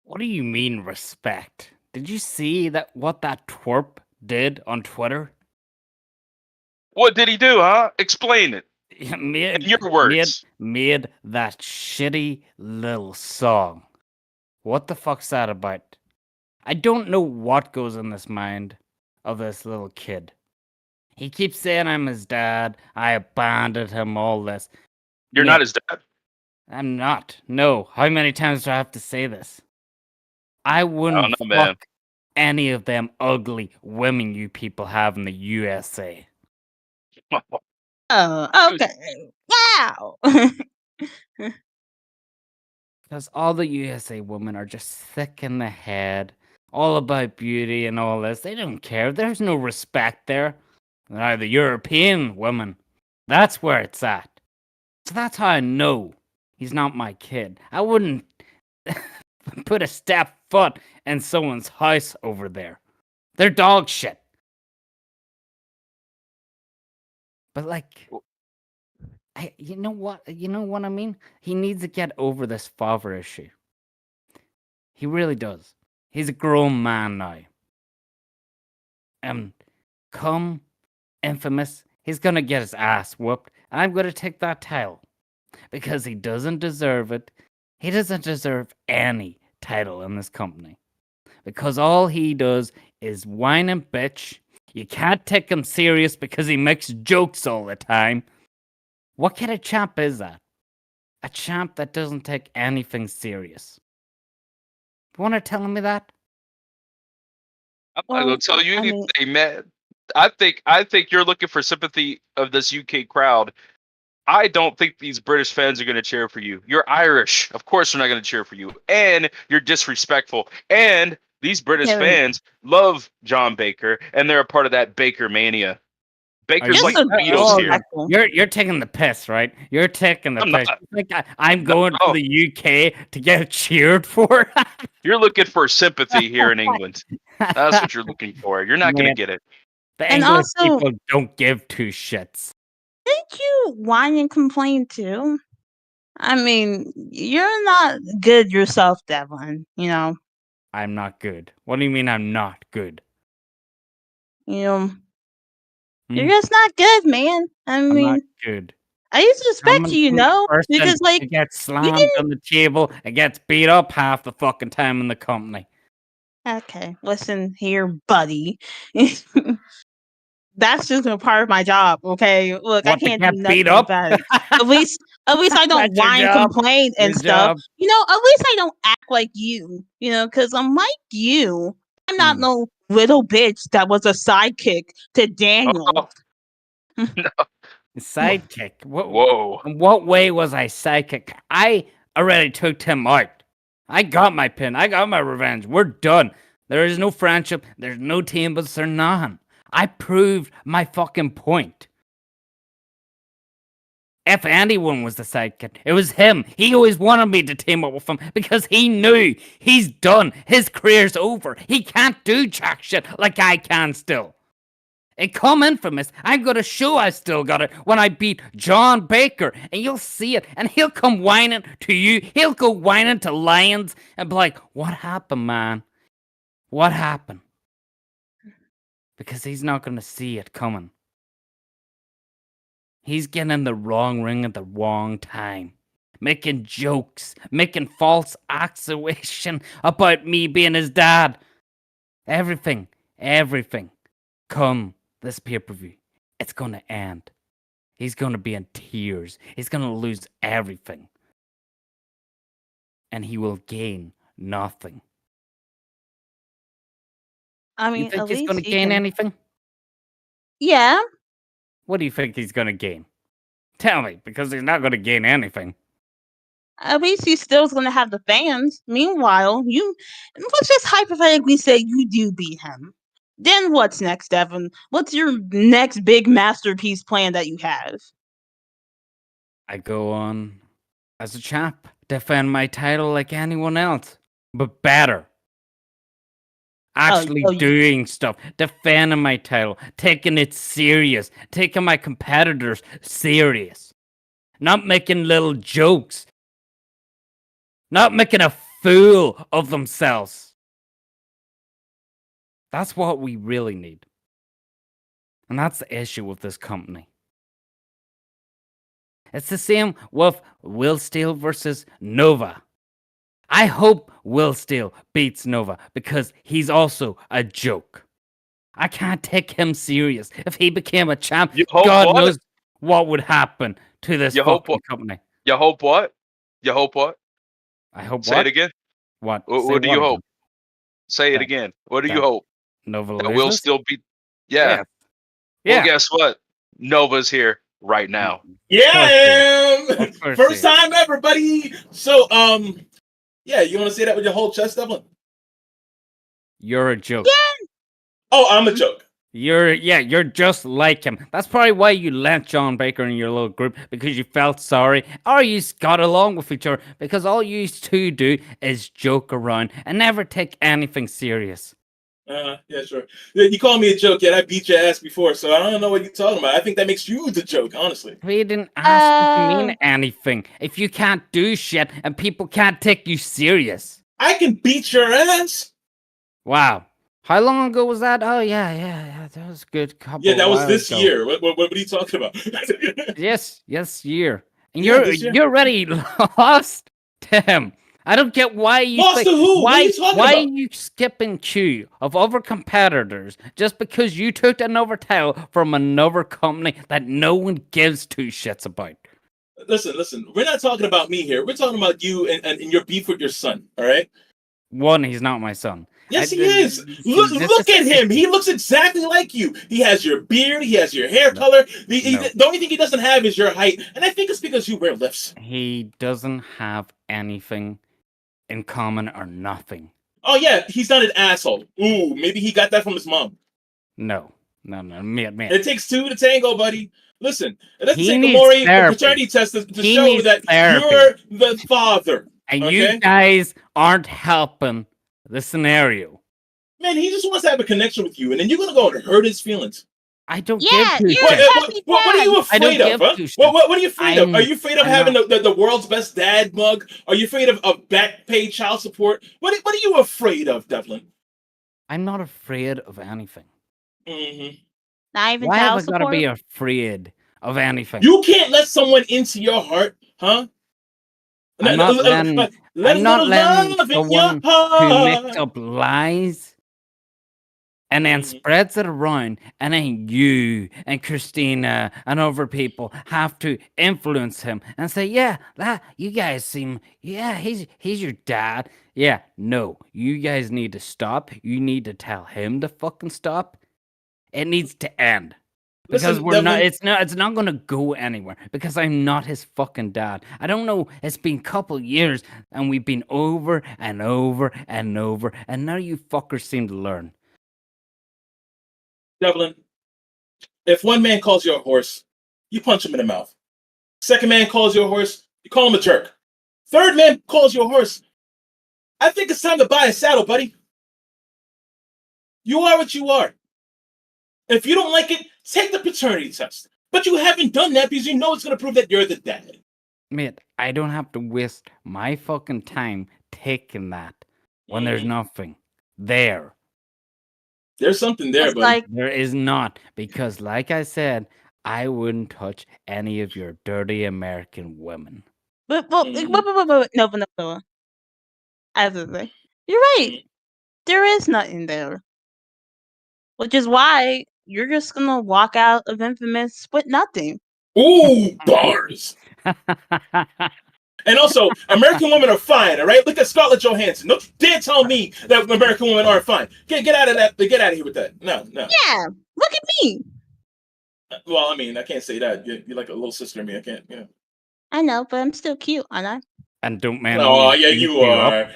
What do you mean respect? Did you see what that twerp did on Twitter? What did he do, huh? Explain it. In your words. Made that shitty little song. What the fuck's that about? I don't know what goes in this mind of this little kid. He keeps saying I'm his dad, I abandoned him, all this. You're not his dad? I'm not. No. How many times do I have to say this? I wouldn't fuck any of them ugly women you people have in the USA. Oh, okay. Wow. Because all the USA women are just thick in the head, all about beauty and all this. They don't care. There's no respect there. Now, the European women, that's where it's at. So that's how I know he's not my kid. I wouldn't put a step foot in someone's house over there. They're dog shit. But you know what I mean? He needs to get over this father issue. He really does. He's a grown man now. Come Infamous, he's gonna get his ass whooped, and I'm gonna take that title. Because he doesn't deserve it. He doesn't deserve any title in this company. Because all he does is whine and bitch. You can't take him serious because he makes jokes all the time. What kind of champ is that? A champ that doesn't take anything serious. You want to tell me that? I'm not gonna tell you anything, man. I think you're looking for sympathy of this UK crowd. I don't think these British fans are going to cheer for you. You're Irish. Of course they're not going to cheer for you. And you're disrespectful. And These British Kevin, fans love John Baker, and they're a part of that Baker mania. Baker's just like so the Beatles here. disrespectful. You're taking the piss, right? You're taking the I'm piss. not. You think I'm going No. to the UK to get cheered for? You're looking for sympathy here in England. That's what you're looking for. You're not going to Man. get it. The And English also- people don't give two shits. Didn't you whine and complain too? I mean, you're not good yourself, Devlin. You know, I'm not good. What do you mean I'm not good? you're Hmm? just not good, man. I I'm mean, not good. I used to respect Coming you, you from the know, person because like who gets slammed on the table and gets beat up half the fucking time in the company. okay, listen here, buddy. That's just a part of my job, okay? Look, I What, to can't get do beat nothing up? about it. At least I don't That's your whine, job. complain, and Your stuff. job. You know, at least I don't act like you. You know, because I'm like you. I'm not Hmm. no little bitch that was a sidekick to Daniel. Oh, Sidekick. whoa. In what way was I psychic? I already took Tim out. I got my pin. I got my revenge. We're done. There is no friendship. There's no team, but there's none. I proved my fucking point. If anyone was the sidekick, it was him. He always wanted me to team up with him because he knew he's done. His career's over. He can't do jack shit like I can still. It come infamous. I'm gonna show I still got it when I beat John Baker, and you'll see it. And he'll come whining to you. He'll go whining to Lions and be like, "What happened, man? What happened?" Because he's not gonna see it coming. He's getting in the wrong ring at the wrong time, making jokes, making false accusation about me being his dad. Everything. Come this pay-per-view, it's gonna end. He's gonna be in tears. He's gonna lose everything. And he will gain nothing. I You mean, think at he's least gonna he gain can. anything? Yeah, What do you think he's gonna gain? Tell me, because he's not gonna gain anything. at least he still's gonna have the fans. Meanwhile, let's just hypothetically say you do beat him. Then what's next, Devin? What's your next big masterpiece plan that you have? I go on as a champ, defend my title like anyone else, but better. Actually oh, you- doing stuff, defending my title, taking it serious, taking my competitors serious, not making little jokes, not making a fool of themselves. That's what we really need. And that's the issue with this company. It's the same with Will Steele versus Nova. I hope Will Steele beats Nova because he's also a joke. I can't take him serious. If he became a champ, You hope God what? knows what would happen to this You hope fucking what? company. You hope what? You hope what? I hope Say what? it again. What? What, Say what do you again? hope? Say it That- again. What do you that hope? Nova That will loses? still be. Yeah. Yeah. Yeah. Well, guess what? Nova's here right now. Yeah, course I am. Of course First he is. time ever, buddy. So, yeah, you want to say that with your whole chest, Devlin? You're a joke. Oh, I'm a joke. You're just like him. That's probably why you lent John Baker in your little group, because you felt sorry, or you got along with each other, because all you two do is joke around and never take anything serious. Yeah, sure. You call me a joke, yet I beat your ass before, so I don't know what you're talking about. I think that makes you the joke, honestly. We didn't ask you to mean anything. If you can't do shit and people can't take you serious. I can beat your ass. Wow. How long ago was that? Oh yeah. That was a good couple. Yeah, that was while this ago. year. What are you talking about? Yes, year. And Yeah, this year. you're already lost to him. I don't get why you Lost to who? What are you talking why about? are you skipping queue of other competitors just because you took another title from another company that no one gives two shits about? Listen. We're not talking about me here. We're talking about you and your beef with your son. All right. One, he's not my son. Yes, he is. Look at him. He looks exactly like you. He has your beard. He has your hair color. The only thing he doesn't have is your height. And I think it's because you wear lifts. He doesn't have anything in common or nothing Oh yeah, he's not an asshole. Ooh, maybe he got that from his mom. No, man. It takes two to tango, buddy. Listen, it doesn't He take a needs Maury therapy. paternity test to He show needs that therapy. you're the father. And okay? you guys aren't helping the scenario. Man, he just wants to have a connection with you, and then you're gonna go and hurt his feelings. I don't Yeah, give two you're shits. What are you I don't afraid of? give Huh? two shits. What are you afraid of? Are you afraid of I'm having not- the world's best dad mug? Are you afraid of back pay child support? What are you afraid of, Devlin? I'm not afraid of anything. Mm-hmm. Not even Why have child I got to support. be afraid of anything? You can't let someone into your heart, huh? I'm not letting, I'm not letting someone who makes up lies and then spreads it around, and then you and Christina and other people have to influence him and say, yeah, that you guys seem, yeah, he's your dad. Yeah, no, you guys need to stop. You need to tell him to fucking stop. It needs to end. Because Listen, it's not gonna go anywhere, because I'm not his fucking dad. I don't know, it's been a couple years and we've been over and over and over, and now you fuckers seem to learn. Devlin, if one man calls you a horse, you punch him in the mouth. Second man calls you a horse, you call him a jerk. Third man calls you a horse. I think it's time to buy a saddle, buddy. You are what you are. If you don't like it, take the paternity test. But you haven't done that because you know it's going to prove that you're the dad. Mate, I don't have to waste my fucking time taking that when there's nothing there. There's something there, It's buddy. like There is not, because like I said, I wouldn't touch any of your dirty American women. no. I have to say, you're right. There is nothing there, which is why you're just gonna walk out of Infamous with nothing. Ooh, bars. And also, American women are fine, all right? Look at Scarlett Johansson. Don't you dare tell me that American women aren't fine. Get out of that. Get out of here with that. No. Yeah, look at me. Well, I mean, I can't say that. You're like a little sister to me. I can't, you know. I know, but I'm still cute, aren't I? And don't man. Oh, always yeah, beat you up. are.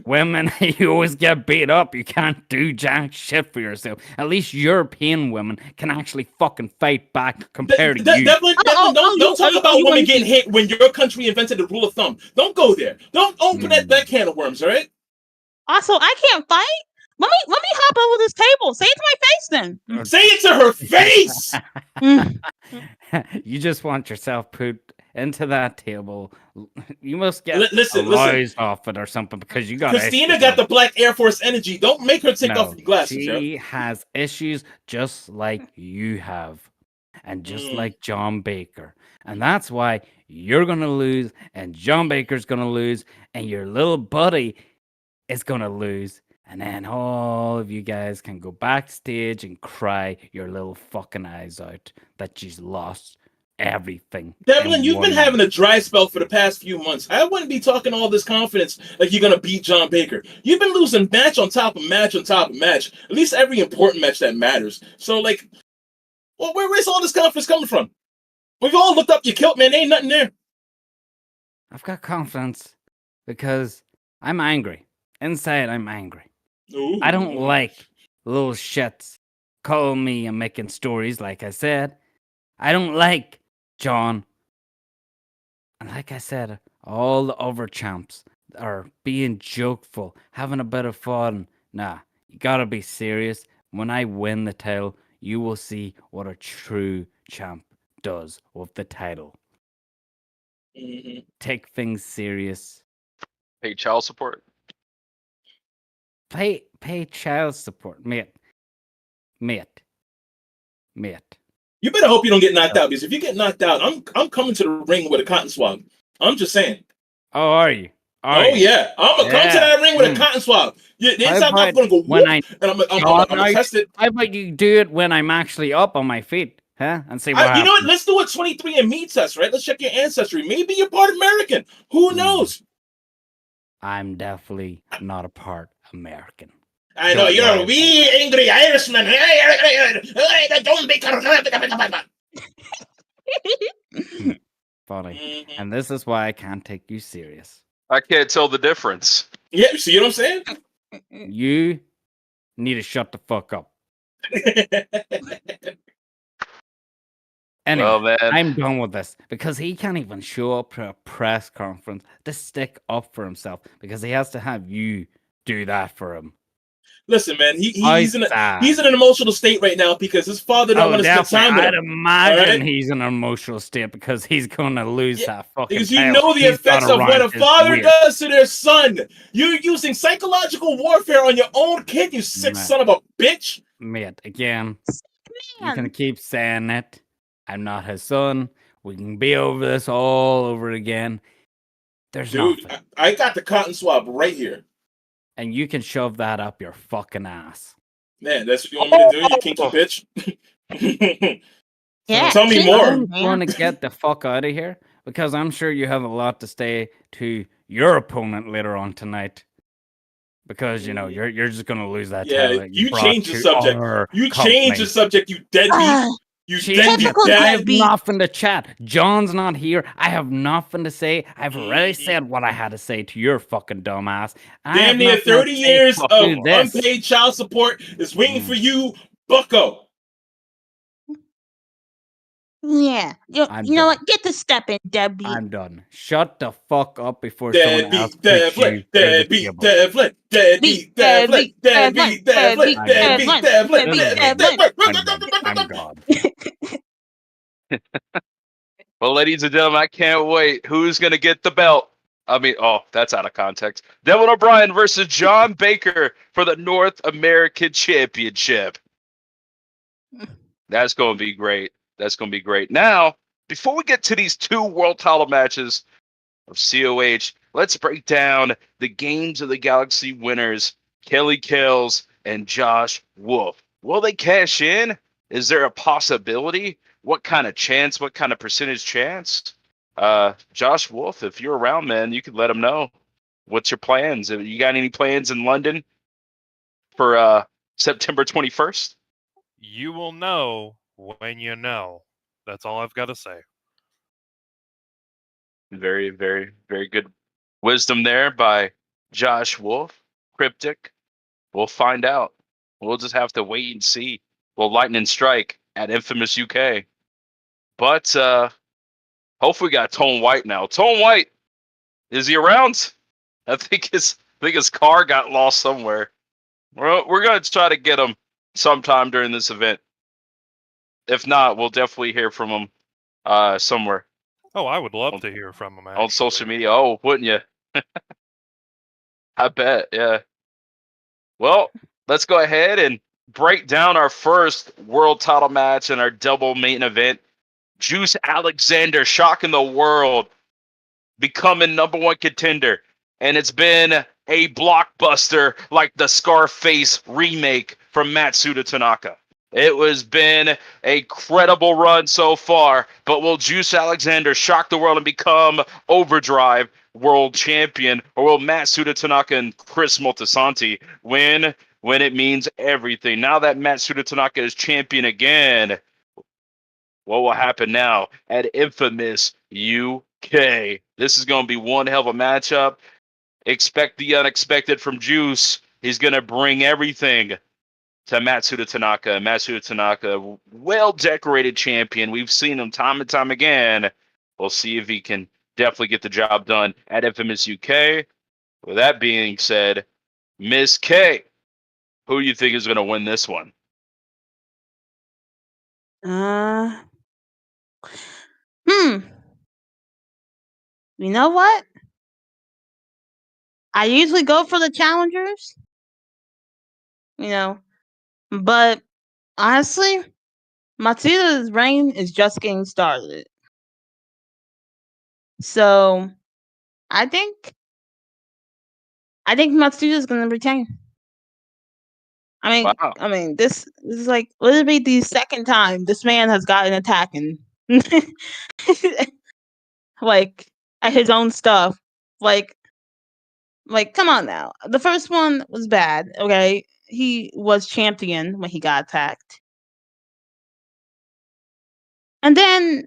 Women, you always get beat up. You can't do jack shit for yourself. At least European women can actually fucking fight back compared to you. Devlin, don't talk about women getting hit when your country invented the rule of thumb. Don't go there. Don't open that can of worms, all right? Also, I can't fight. Let me hop over this table. Say it to my face then. Say it to her face. You just want yourself put into that table. You must get listen. rise off it or something, because you got Christina issues. got the Black Air Force energy. Don't make her take off your glasses. She has issues just like you have, and just like John Baker. And that's why you're going to lose, and John Baker's going to lose, and your little buddy is going to lose. And then all of you guys can go backstage and cry your little fucking eyes out that she's lost everything. Devlin, you've been having a dry spell for the past few months. I wouldn't be talking all this confidence like you're going to beat John Baker. You've been losing match on top of match on top of match. At least every important match that matters. So, like, well, where's all this confidence coming from? We've all looked up your kilt, man. There ain't nothing there. I've got confidence because I'm angry. Inside, I'm angry. Ooh. I don't like little shits calling me and making stories, like I said. I don't like John. And like I said, all the other champs are being jokeful, having a bit of fun. Nah, you gotta be serious. When I win the title, you will see what a true champ does with the title. Take things serious. Pay child support. Pay child support, mate. You better hope you don't get knocked out, because if you get knocked out, I'm coming to the ring with a cotton swab. I'm just saying. Oh, are you? Yeah, I'm gonna come to that ring with a cotton swab. The inside I'm gonna go whoop, and I'm gonna test it. How about you do it when I'm actually up on my feet, huh? And see what You know what? happens. Let's do a 23andMe test, right? Let's check your ancestry. Maybe you're part American. Who knows? I'm definitely not a part American. I know you're a wee angry Irishman. Don't be Funny. And this is why I can't take you serious. I can't tell the difference. Yeah, you see what I'm saying? You need to shut the fuck up. Anyway, Well, man. I'm done with this because he can't even show up to a press conference to stick up for himself because he has to have you do that for him. Listen, man, he's in sad. an emotional state right now because his father don't want to spend time with I'd him. imagine right? he's in an emotional state because he's going to lose that fucking Because you title. know the He's effects gotta of what run a his father weird- does to their son. You're using psychological warfare on your own kid, you sick Man. son of a bitch. Mate, again, you Man. can keep saying it. I'm not his son. We can be over this all over again. There's Dude, nothing. I got the cotton swab right here. And you can shove that up your fucking ass. Man, that's what you want me to do, you kinky bitch? Yeah, Tell me keep more. going, I'm going man. to get the fuck out of here because I'm sure you have a lot to say to your opponent later on tonight. Because you know you're just gonna lose that title. Yeah, that you brought changed the to subject. our You company. changed the subject, you deadbeat. Ah, You Change deadbeat it. Typical dad. I have deadbeat. nothing to chat. John's not here. I have nothing to say. I've already said what I had to say to your fucking dumbass. I have Damn near nothing to 30 say years to of this. unpaid child support is waiting Mm. for you, bucko. Yeah. You I'm know done. what? Get the step in, deadbeat. I'm done. Shut the fuck up before someone else Deadbeat, kicks you deadbeat, through the deadbeat, table. deadbeat, deadbeat, deadbeat, deadbeat, deadbeat. I'm gone. Well, ladies and gentlemen, I can't wait. Who's going to get the belt? I mean, oh, that's out of context. Devin O'Brien versus John Baker for the North American Championship. That's going to be great. That's going to be great. Now, before we get to these two world title matches of COH, let's break down the Games of the Galaxy winners, Kelly Kells and Josh Wolf. Will they cash in? Is there a possibility? What kind of chance? What kind of percentage chance? Josh Wolf, if you're around, man, you could let them know. What's your plans? You got any plans in London for September 21st? You will know when you know. That's all I've got to say. Very, very, very good wisdom there by Josh Wolf. Cryptic. We'll find out. We'll just have to wait and see. We'll lightning strike at Infamous UK. But hopefully we got Tone White now. Tone White, is he around? I think his car got lost somewhere. We're gonna try to get him sometime during this event. If not, we'll definitely hear from him somewhere Oh, I would love to hear from him. on social media. Oh, wouldn't you? I bet. Yeah. Well, let's go ahead and break down our first world title match and our double main event. Juice Alexander shocking the world, becoming number one contender. And it's been a blockbuster like the Scarface remake from Matsuda Tanaka. It has been a credible run so far, but will Juice Alexander shock the world and become Overdrive world champion, or will Matsuda Tanaka and Chris Moltisanti win when it means everything? Now that Matsuda Tanaka is champion again, what will happen now at Infamous UK? This is going to be one hell of a matchup. Expect the unexpected from Juice. He's going to bring everything to Matsuda Tanaka. Matsuda Tanaka, well-decorated champion. We've seen him time and time again. We'll see if he can definitely get the job done at Infamous UK. With that being said, Miss K, who do you think is going to win this one? You know what? I usually go for the challengers. But honestly, Matsuda's reign is just getting started. So I think Matsuda's gonna retain. Wow. This is like literally the second time this man has gotten attacking. Like at his own stuff. Like come on now. The first one was bad, okay? He was champion when he got attacked. And then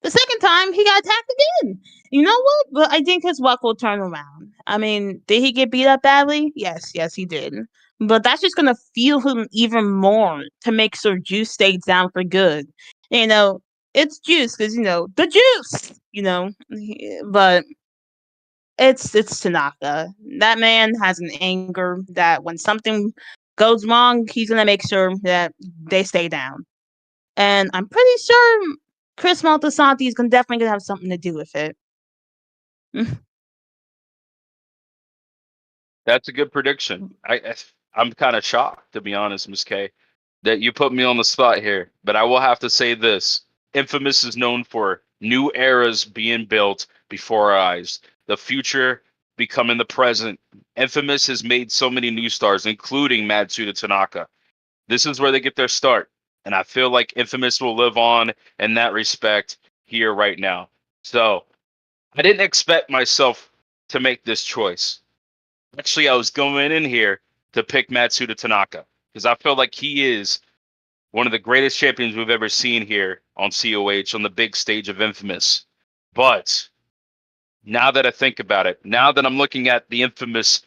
The second time, he got attacked again. You know what? But I think his luck will turn around. I mean, did he get beat up badly? Yes, he did. But that's just gonna fuel him even more to make sure Juice stays down for good. You know, it's Juice because the Juice. But it's Tanaka. That man has an anger that when something goes wrong, he's gonna make sure that they stay down. And I'm pretty sure Chris Maltasanti is definitely gonna have something to do with it. That's a good prediction. I'm kind of shocked, to be honest, Miss K, that you put me on the spot here. But I will have to say this: Infamous is known for new eras being built before our eyes, the future becoming the present. Infamous has made so many new stars, including Matsuda Tanaka. This is where they get their start, and I feel like Infamous will live on in that respect here right now. So I didn't expect myself to make this choice. Actually, I was going in here to pick Matsuda Tanaka because I feel like he is one of the greatest champions we've ever seen here on COH on the big stage of Infamous. But now that I think about it, now that I'm looking at the Infamous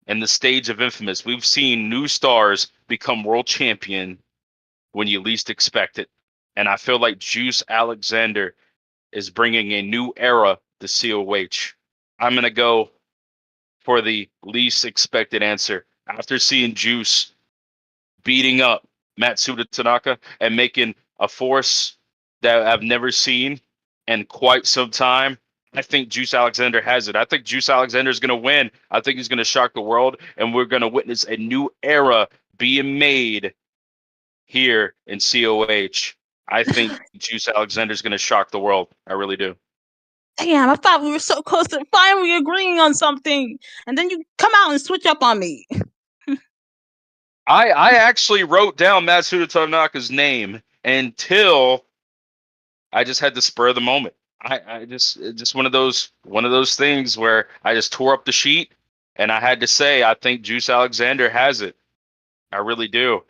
and the stage of Infamous, we've seen new stars become world champion when you least expect it. And I feel like Juice Alexander is bringing a new era to COH. I'm going to go for the least expected answer. After seeing Juice beating up Matsuda Tanaka and making a force that I've never seen in quite some time, I think Juice Alexander has it. I think Juice Alexander is going to win. I think he's going to shock the world, and we're going to witness a new era being made here in COH. I think Juice Alexander is going to shock the world. I really do. Damn, I thought we were so close to finally agreeing on something, and then you come out and switch up on me. I actually wrote down Matsuda Tanaka's name until I just had the spur of the moment. I just one of those things where I just tore up the sheet and I had to say I think Juice Alexander has it. I really do.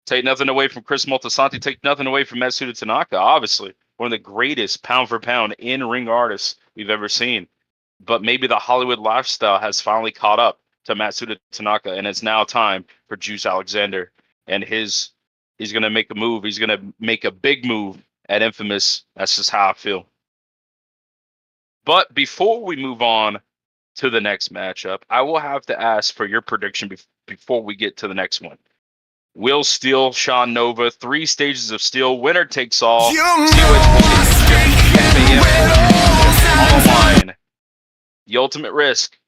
Take nothing away from Chris Moltisanti, take nothing away from Matsuda Tanaka, obviously. One of the greatest pound for pound in-ring artists we've ever seen. But maybe the Hollywood lifestyle has finally caught up to Matsuda Tanaka, and it's now time for Juice Alexander. And he's going to make a move. He's going to make a big move at Infamous. That's just how I feel. But before we move on to the next matchup, I will have to ask for your prediction before we get to the next one. Will Steel, Sean Nova, 3 stages of Steel, winner takes all. COH on the line. The ultimate risk.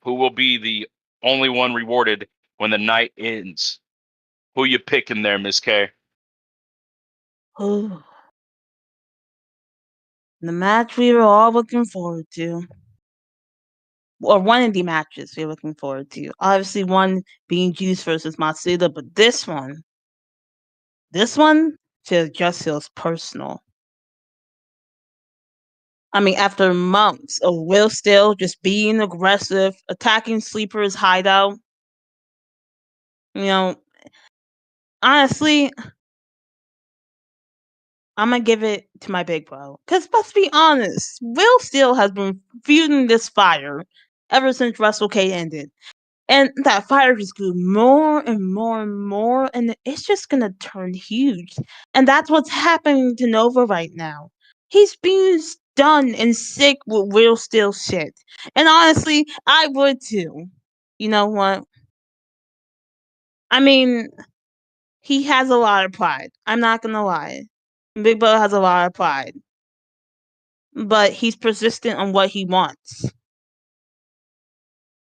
Who will be the only one rewarded when the night ends? Who you picking there, Miss K? The match we were all looking forward to. Or one of the matches we're looking forward to. Obviously, one being Juice versus Matsuda, but this one just feels personal. I mean, after months of Will Still just being aggressive, attacking Sleeper's hideout, honestly, I'm gonna give it to my big bro. Because let's be honest, Will Still has been feuding this fire ever since Wrestle K ended. And that fire just grew more and more and more, and it's just gonna turn huge. And that's what's happening to Nova right now. He's being stunned and sick with Will Still shit. And honestly, I would too. You know what? I mean, he has a lot of pride. I'm not gonna lie. Big Bro has a lot of pride. But he's persistent on what he wants.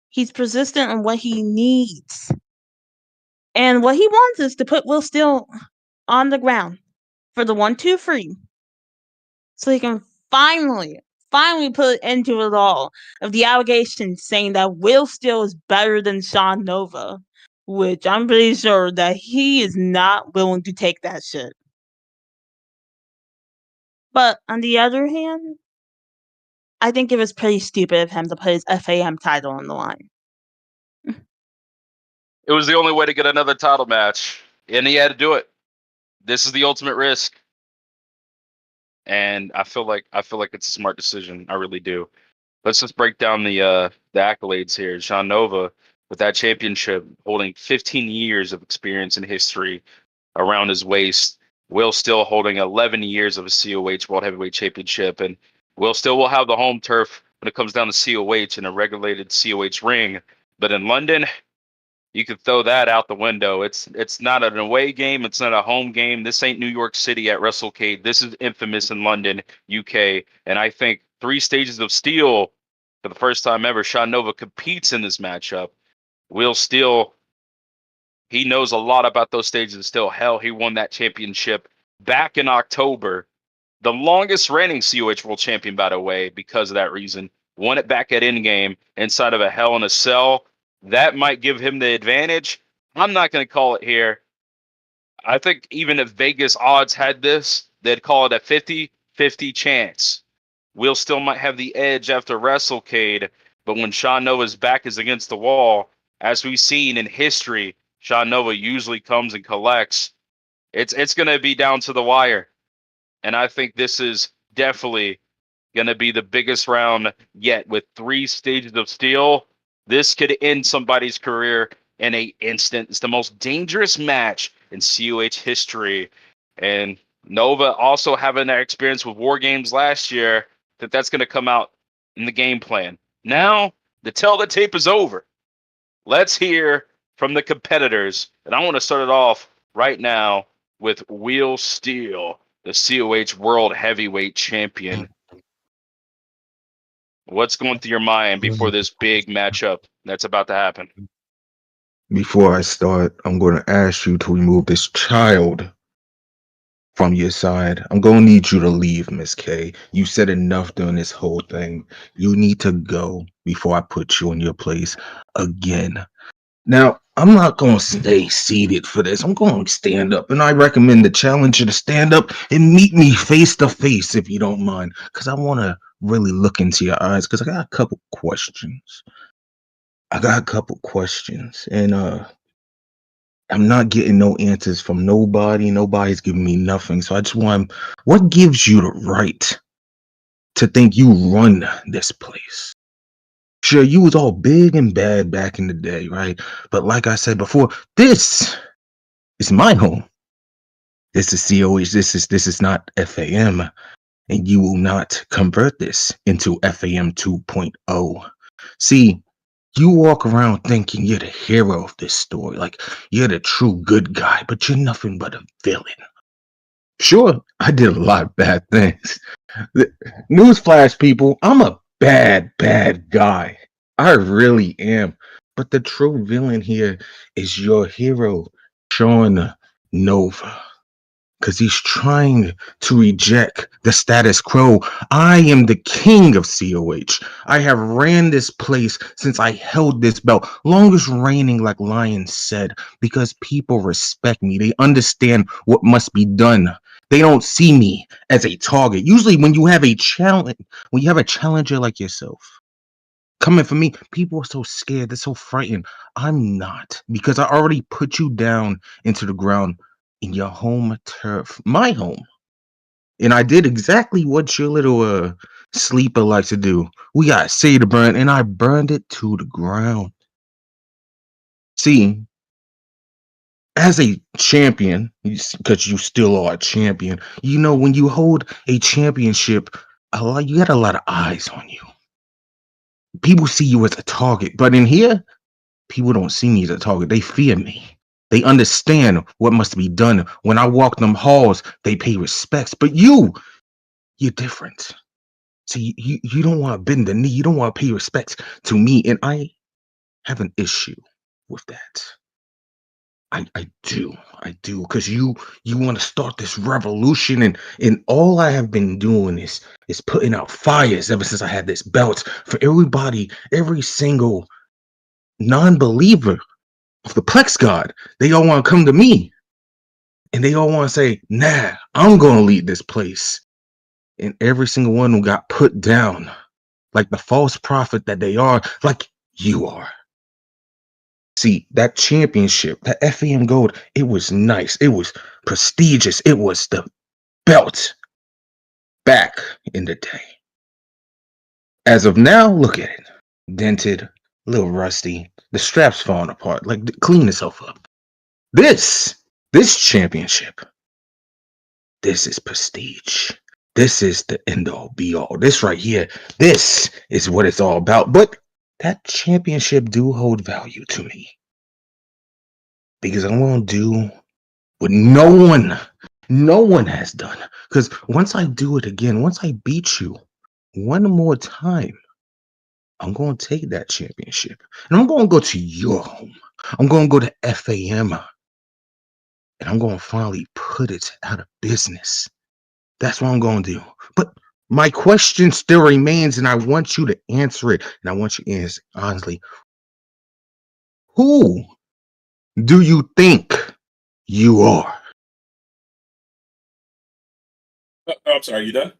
He's persistent on what he needs. And what he wants is to put Will Still on the ground for the 1-2-3. So he can finally put an end to it all of the allegations saying that Will Still is better than Sean Nova. Which I'm pretty sure that he is not willing to take that shit. But on the other hand, I think it was pretty stupid of him to put his FAM title on the line. It was the only way to get another title match, and he had to do it. This is the ultimate risk. and I feel like it's a smart decision. I really do. Let's just break down the accolades here. Sean Nova with that championship, holding 15 years of experience and history around his waist. Will still holding 11 years of a COH World Heavyweight Championship, and Will still will have the home turf when it comes down to COH in a regulated COH ring. But in London, you could throw that out the window. It's not an away game. It's not a home game. This ain't New York City at WrestleCade. This is infamous in London, UK. And I think 3 stages of steel for the first time ever. Sean Nova competes in this matchup. Will Steele, he knows a lot about those stages of steel. Hell, he won that championship back in October. The longest reigning COH World Champion, by the way, because of that reason. Won it back at Endgame inside of a Hell in a Cell. That might give him the advantage. I'm not going to call it here. I think even if Vegas odds had this, they'd call it a 50-50 chance. Will still might have the edge after WrestleCade, but when Sean Nova's back is against the wall, as we've seen in history, Sean Nova usually comes and collects. It's going to be down to the wire. And I think this is definitely going to be the biggest round yet with 3 stages of steel. This could end somebody's career in an instant. It's the most dangerous match in COH history. And Nova also having that experience with War Games last year, that's going to come out in the game plan. Now, the tell the tape is over. Let's hear from the competitors. And I want to start it off right now with Will Steele, the COH World Heavyweight Champion. What's going through your mind before this big matchup that's about to happen? Before I start, I'm going to ask you to remove this child from your side. I'm going to need you to leave, Miss K. You said enough during this whole thing. You need to go before I put you in your place again. Now, I'm not going to stay seated for this. I'm going to stand up, and I recommend the challenger to stand up and meet me face to face, if you don't mind, because I want to really look into your eyes, because I got a couple questions. And I'm not getting no answers from nobody. Nobody's giving me nothing. So I just want, what gives you the right to think you run this place? Sure, you was all big and bad back in the day, right? But like I said before, this is my home. This is COH. This is not FAM. And you will not convert this into FAM 2.0. See, you walk around thinking you're the hero of this story, like you're the true good guy, but you're nothing but a villain. Sure, I did a lot of bad things. Newsflash, people, I'm a bad guy. I really am. But the true villain here is your hero, Sean Nova. Because he's trying to reject the status quo. I am the king of COH. I have ran this place since I held this belt. Longest reigning, like Lion said, because people respect me. They understand what must be done. They don't see me as a target. Usually when you have a challenge, when you have a challenger like yourself coming for me, people are so scared. They're so frightened. I'm not, because I already put you down into the ground in your home turf, my home. And I did exactly what your little sleeper likes to do. We got say to burn, and I burned it to the ground. See, as a champion, because you still are a champion, you know, when you hold a championship, you got a lot of eyes on you. People see you as a target, but in here, people don't see me as a target. They fear me. They understand what must be done. When I walk them halls, they pay respects. But you're different. See, you don't want to bend the knee. You don't want to pay respects to me. And I have an issue with that. I do. Because you want to start this revolution. And all I have been doing is putting out fires ever since I had this belt for everybody, every single non-believer of the Plex God. They all want to come to me, and they all want to say, nah, I'm going to lead this place. And every single one who got put down, like the false prophet that they are, like you are. See, that championship, that FAM gold, it was nice. It was prestigious. It was the belt. back in the day. As of now, look at it. Dented, a little rusty. The strap's falling apart. Like, clean itself up. This championship, this is prestige. This is the end all be all. This right here, this is what it's all about. But that championship do hold value to me. Because I'm going to do what no one has done. Because once I do it again, once I beat you one more time, I'm going to take that championship. And I'm going to go to your home. I'm going to go to FAM. And I'm going to finally put it out of business. That's what I'm going to do. But my question still remains, and I want you to answer it. And I want you to answer honestly. Who do you think you are? I'm sorry, you done?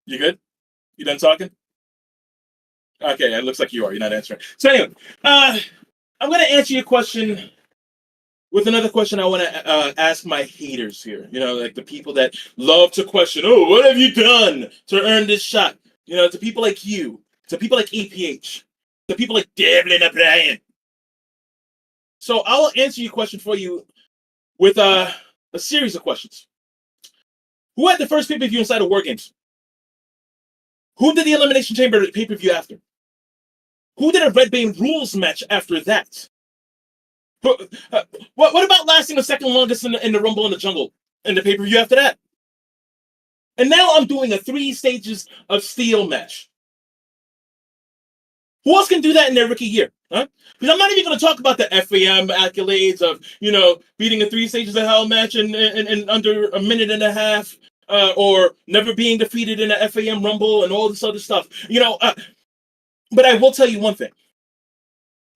You good? You done talking? Okay, it looks like you are. You're not answering. So anyway, I'm going to answer your question with another question I want to ask my haters here. You know, like the people that love to question, oh, what have you done to earn this shot? You know, to people like you, to people like EPH, to people like Devlin O'Brien. So I will answer your question for you with a series of questions. Who had the first pay-per-view inside of War Games? Who did the Elimination Chamber pay-per-view after? Who did a Red Bane rules match after that? What about lasting the second longest in the Rumble in the Jungle and the pay-per-view after that? And now I'm doing a 3 stages of steel match. Who else can do that in their rookie year? Huh? Because I'm not even going to talk about the FAM accolades of, you know, beating a 3 stages of hell match in under a minute and a half, or never being defeated in a FAM Rumble and all this other stuff. You know, but I will tell you one thing.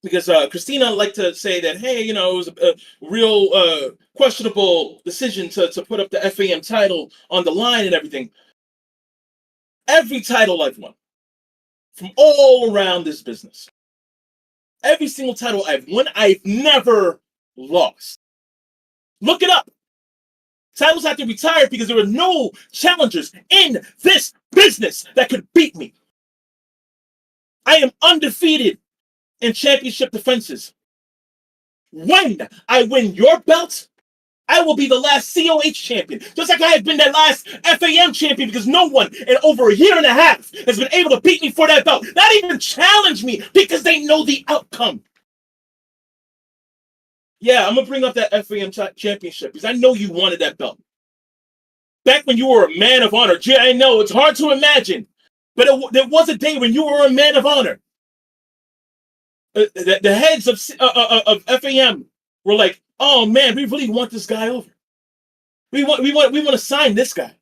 Because Christina liked to say that, hey, you know, it was a real questionable decision to put up the FAM title on the line and everything. Every title I've won from all around this business, every single title I've won, I've never lost. Look it up. Titles had to retire because there were no challengers in this business that could beat me. I am undefeated in championship defenses. When I win your belt, I will be the last COH champion, just like I have been that last FAM champion, because no one in over a year and a half has been able to beat me for that belt. Not even challenge me, because they know the outcome. Yeah, I'm going to bring up that FAM championship, because I know you wanted that belt. Back when you were a man of honor. Yeah, I know, it's hard to imagine, but there was a day when you were a man of honor. The heads of FAM were like, "Oh man, we really want this guy over. We want to sign this guy."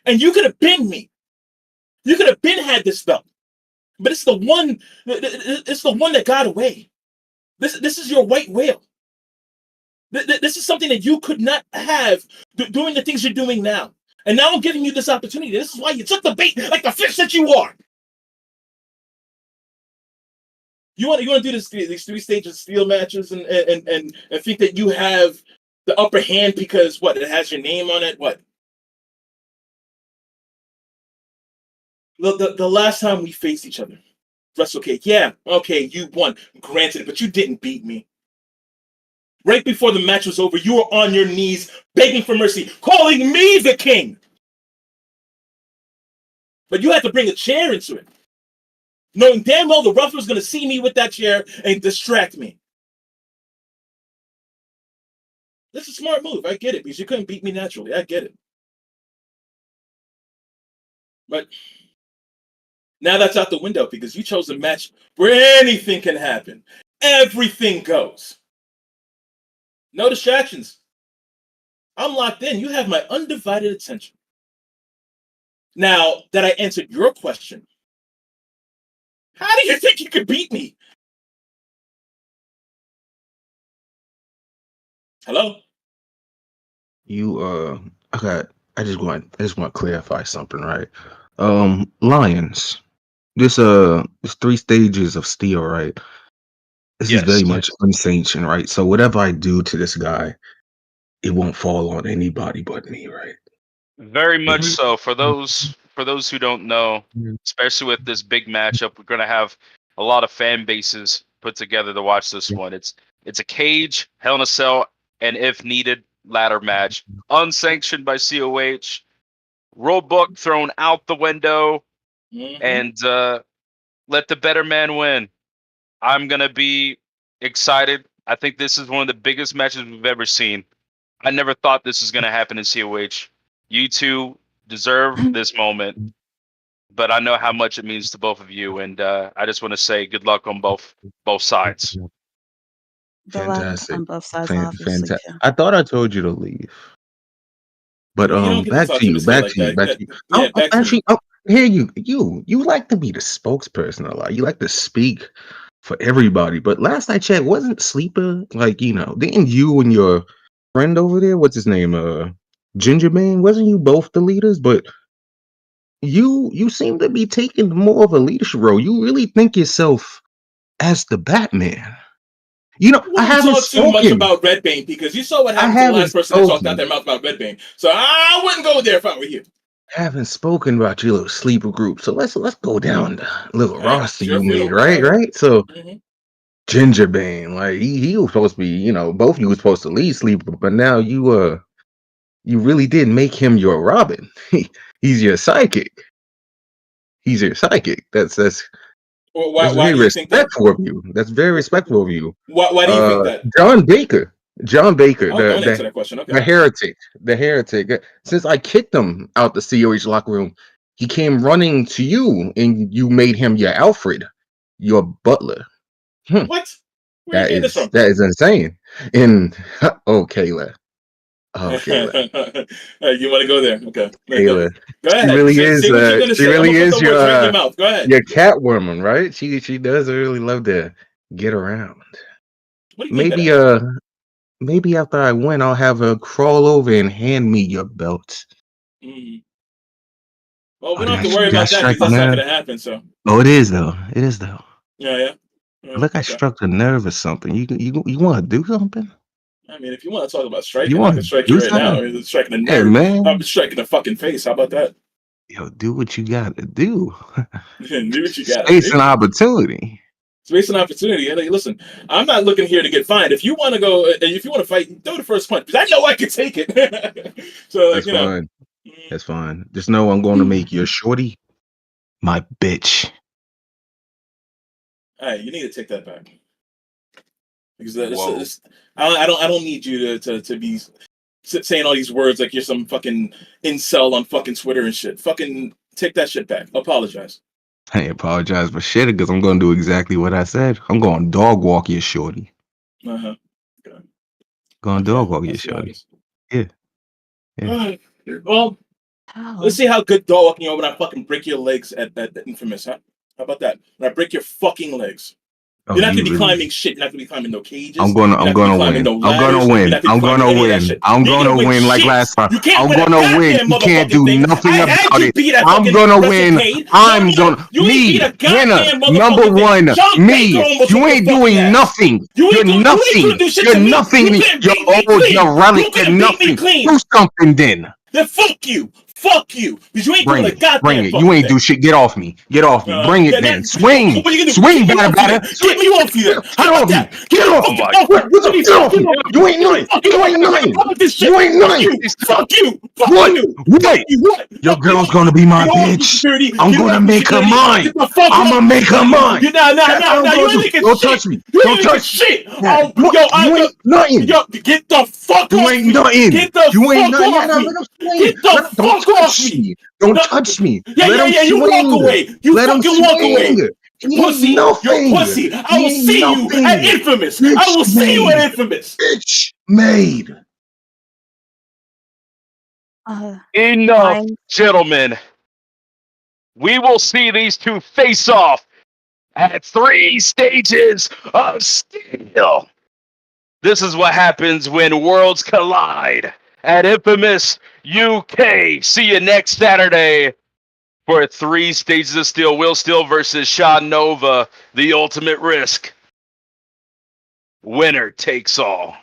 And you could have been me. You could have been had this belt, but it's the one. It's the one that got away. This is your white whale. This is something that you could not have doing the things you're doing now. And now I'm giving you this opportunity. This is why you took the bait like the fish that you are. You want to do these 3 stages steel matches and think that you have the upper hand because what, it has your name on it? What? The last time we faced each other, WrestleCade, yeah, okay, you won, granted, but you didn't beat me. Right before the match was over, you were on your knees begging for mercy, calling me the king. But you had to bring a chair into it, knowing damn well the ref was going to see me with that chair and distract me. That's a smart move. I get it, because you couldn't beat me naturally. I get it. But now that's out the window, because you chose a match where anything can happen. Everything goes. No distractions. I'm locked in. You have my undivided attention. Now that I answered your question, how do you think you could beat me? Hello? I just want to clarify something, right? Lions. This 3 stages of steel, right? This is very much unsanctioned, right? So whatever I do to this guy, it won't fall on anybody but me, right? Very much so. For those who don't know, Mhm. especially with this big matchup, we're gonna have a lot of fan bases put together to watch this one. It's a cage, Hell in a Cell, and if needed, ladder match. Unsanctioned by COH. Rule book thrown out the window, and let the better man win. I'm gonna be excited. I think this is one of the biggest matches we've ever seen. I never thought this was gonna happen in COH. You two deserve this moment, but I know how much it means to both of you, and I just want to say good luck on both sides. Good luck Fantastic. on both sides, obviously. Fantastic. Too. I thought I told you to leave. But You don't get to back talk to to you, Miss Hill back like to you, that. back to you. Yeah, back to me. Actually, here you like to be the spokesperson a lot. You like to speak for everybody. But last I checked, wasn't Sleeper like didn't you and your friend over there, what's his name, Ginger Man? Wasn't you both the leaders? But you seem to be taking more of a leadership role. You really think yourself as the Batman. I I wouldn't haven't talk too much spoken. about Redbane because you saw what I happened to the haven't last person that talked out spoken. their mouth about Redbane. So I wouldn't go there if I were you. Haven't spoken about your little sleeper group. So let's go down the little All right, roster sure you made, feel. right? All right. Right? So Mhm. Gingerbane, like he was supposed to be, both of you were supposed to lead sleeper, but now you really did make him your Robin. He's your psychic. He's your psychic. That's Well, that's why very do you think that? respectful of you. That's very respectful of you. Why do you think that? John Baker. John Baker, Oh, don't answer that question. Okay. the heretic. The heretic. Since I kicked him out the COH locker room, he came running to you and you made him your Alfred, your butler. What? Where are you getting this from? That is insane. And oh Kayla. Oh Kayla. You want to go there? Okay. Kayla. Go ahead. She really Say what you're gonna she say. I'm really gonna put is the words right in your mouth. Go ahead. your Catwoman, right? She does really love to get around. What do you mean by Maybe that? maybe after I win, I'll have her crawl over and hand me your belt. Mhm. Well, we Oh, don't have to worry about that because that's not gonna happen. So. Oh, it is though. It is though. Yeah. Look, I Okay. struck a nerve or something. You want to do something? I mean, if you want to talk about You striking, I want can to strike do you right now. I something? mean, striking the Hey, nerve. man. I'm striking the fucking face. How about that? Yo, do what you got to do. Do what you gotta Space do. and opportunity. Space and opportunity. Hey, listen, I'm not looking here to get fined. If you want to go, if you want to fight, throw the first punch because I know I can take it. So, like, That's fine. That's fine. Just know I'm going to make your shorty my bitch. Hey, you need to take that back because Whoa. I don't need you to be saying all these words like you're some fucking incel on fucking Twitter and shit. Fucking take that shit back. Apologize. I apologize for shit because I'm going to do exactly what I said. I'm going to dog walk your shorty. Okay. Going to dog walk your That's shorty. nice. Yeah. Well, let's see how good dog walking you are when I fucking break your legs at that Infamous, huh? How about that? When I break your fucking legs. Oh, You're not gonna you be really- climbing shit. You're not gonna be climbing no cages. I'm You're gonna not gonna be climbing win. no I'm ladders. gonna You're win. not gonna I'm be climbing gonna any of that win. shit. I'm You ain't gonna win like shit. last time. You can't I'm win a gonna win. goddamn You can't motherfucking do thing. nothing I had about you it. beat that I'm fucking gonna win. WrestleCade. I'm No, gonna you ain't beat a winner. goddamn Number motherfucking thing. one. John Baker Me. almost You whooped ain't your fucking doing ass. nothing. You You're ain't couldn't nothing. do shit You're to me. nothing. You couldn't You're beat me old. clean. You're relic. You You're couldn't beat me nothing. clean. Do something then. Then fuck you. Fuck you. Because you ain't Bring doing a it. goddamn Bring it. fucking You ain't thing. do shit. Get off me. Get off me. Bring it then. What Swing. are you gonna do? Swing, Get me off you then. batter. Get me off you then. How Get about off me. that? Get Get off fucking me. off What? What's up? me. Get off me. You ain't nothing. You ain't nothing. You ain't nothing. Fuck you. Fuck What? you. What? You what? Your girl's gonna be my bitch. I'm gonna make her mine. I'm gonna make her mine. Nah. That's how I'm You gonna ain't do. making Don't shit. touch me. You Don't ain't making touch me. shit. Yeah. You ain't nothing. Yo, get the fuck You off ain't me. nothing. Get the You ain't fuck nothing. off me. Let him swing. Get the Don't fuck off touch me. me. Don't touch me. Yeah, Let him you walk swing. away. You Let him fucking walk away. swing. He Pussy, ain't nothing. you're pussy. I He will ain't see you nothing. at Infamous. I Bitch will see you at made. Infamous. Bitch made. Enough, gentlemen. We will see these two face off at 3 stages of steel. This is what happens when worlds collide at Infamous UK. See you next Saturday for 3 stages of steel. Will Steel versus Sean Nova, the ultimate risk. Winner takes all.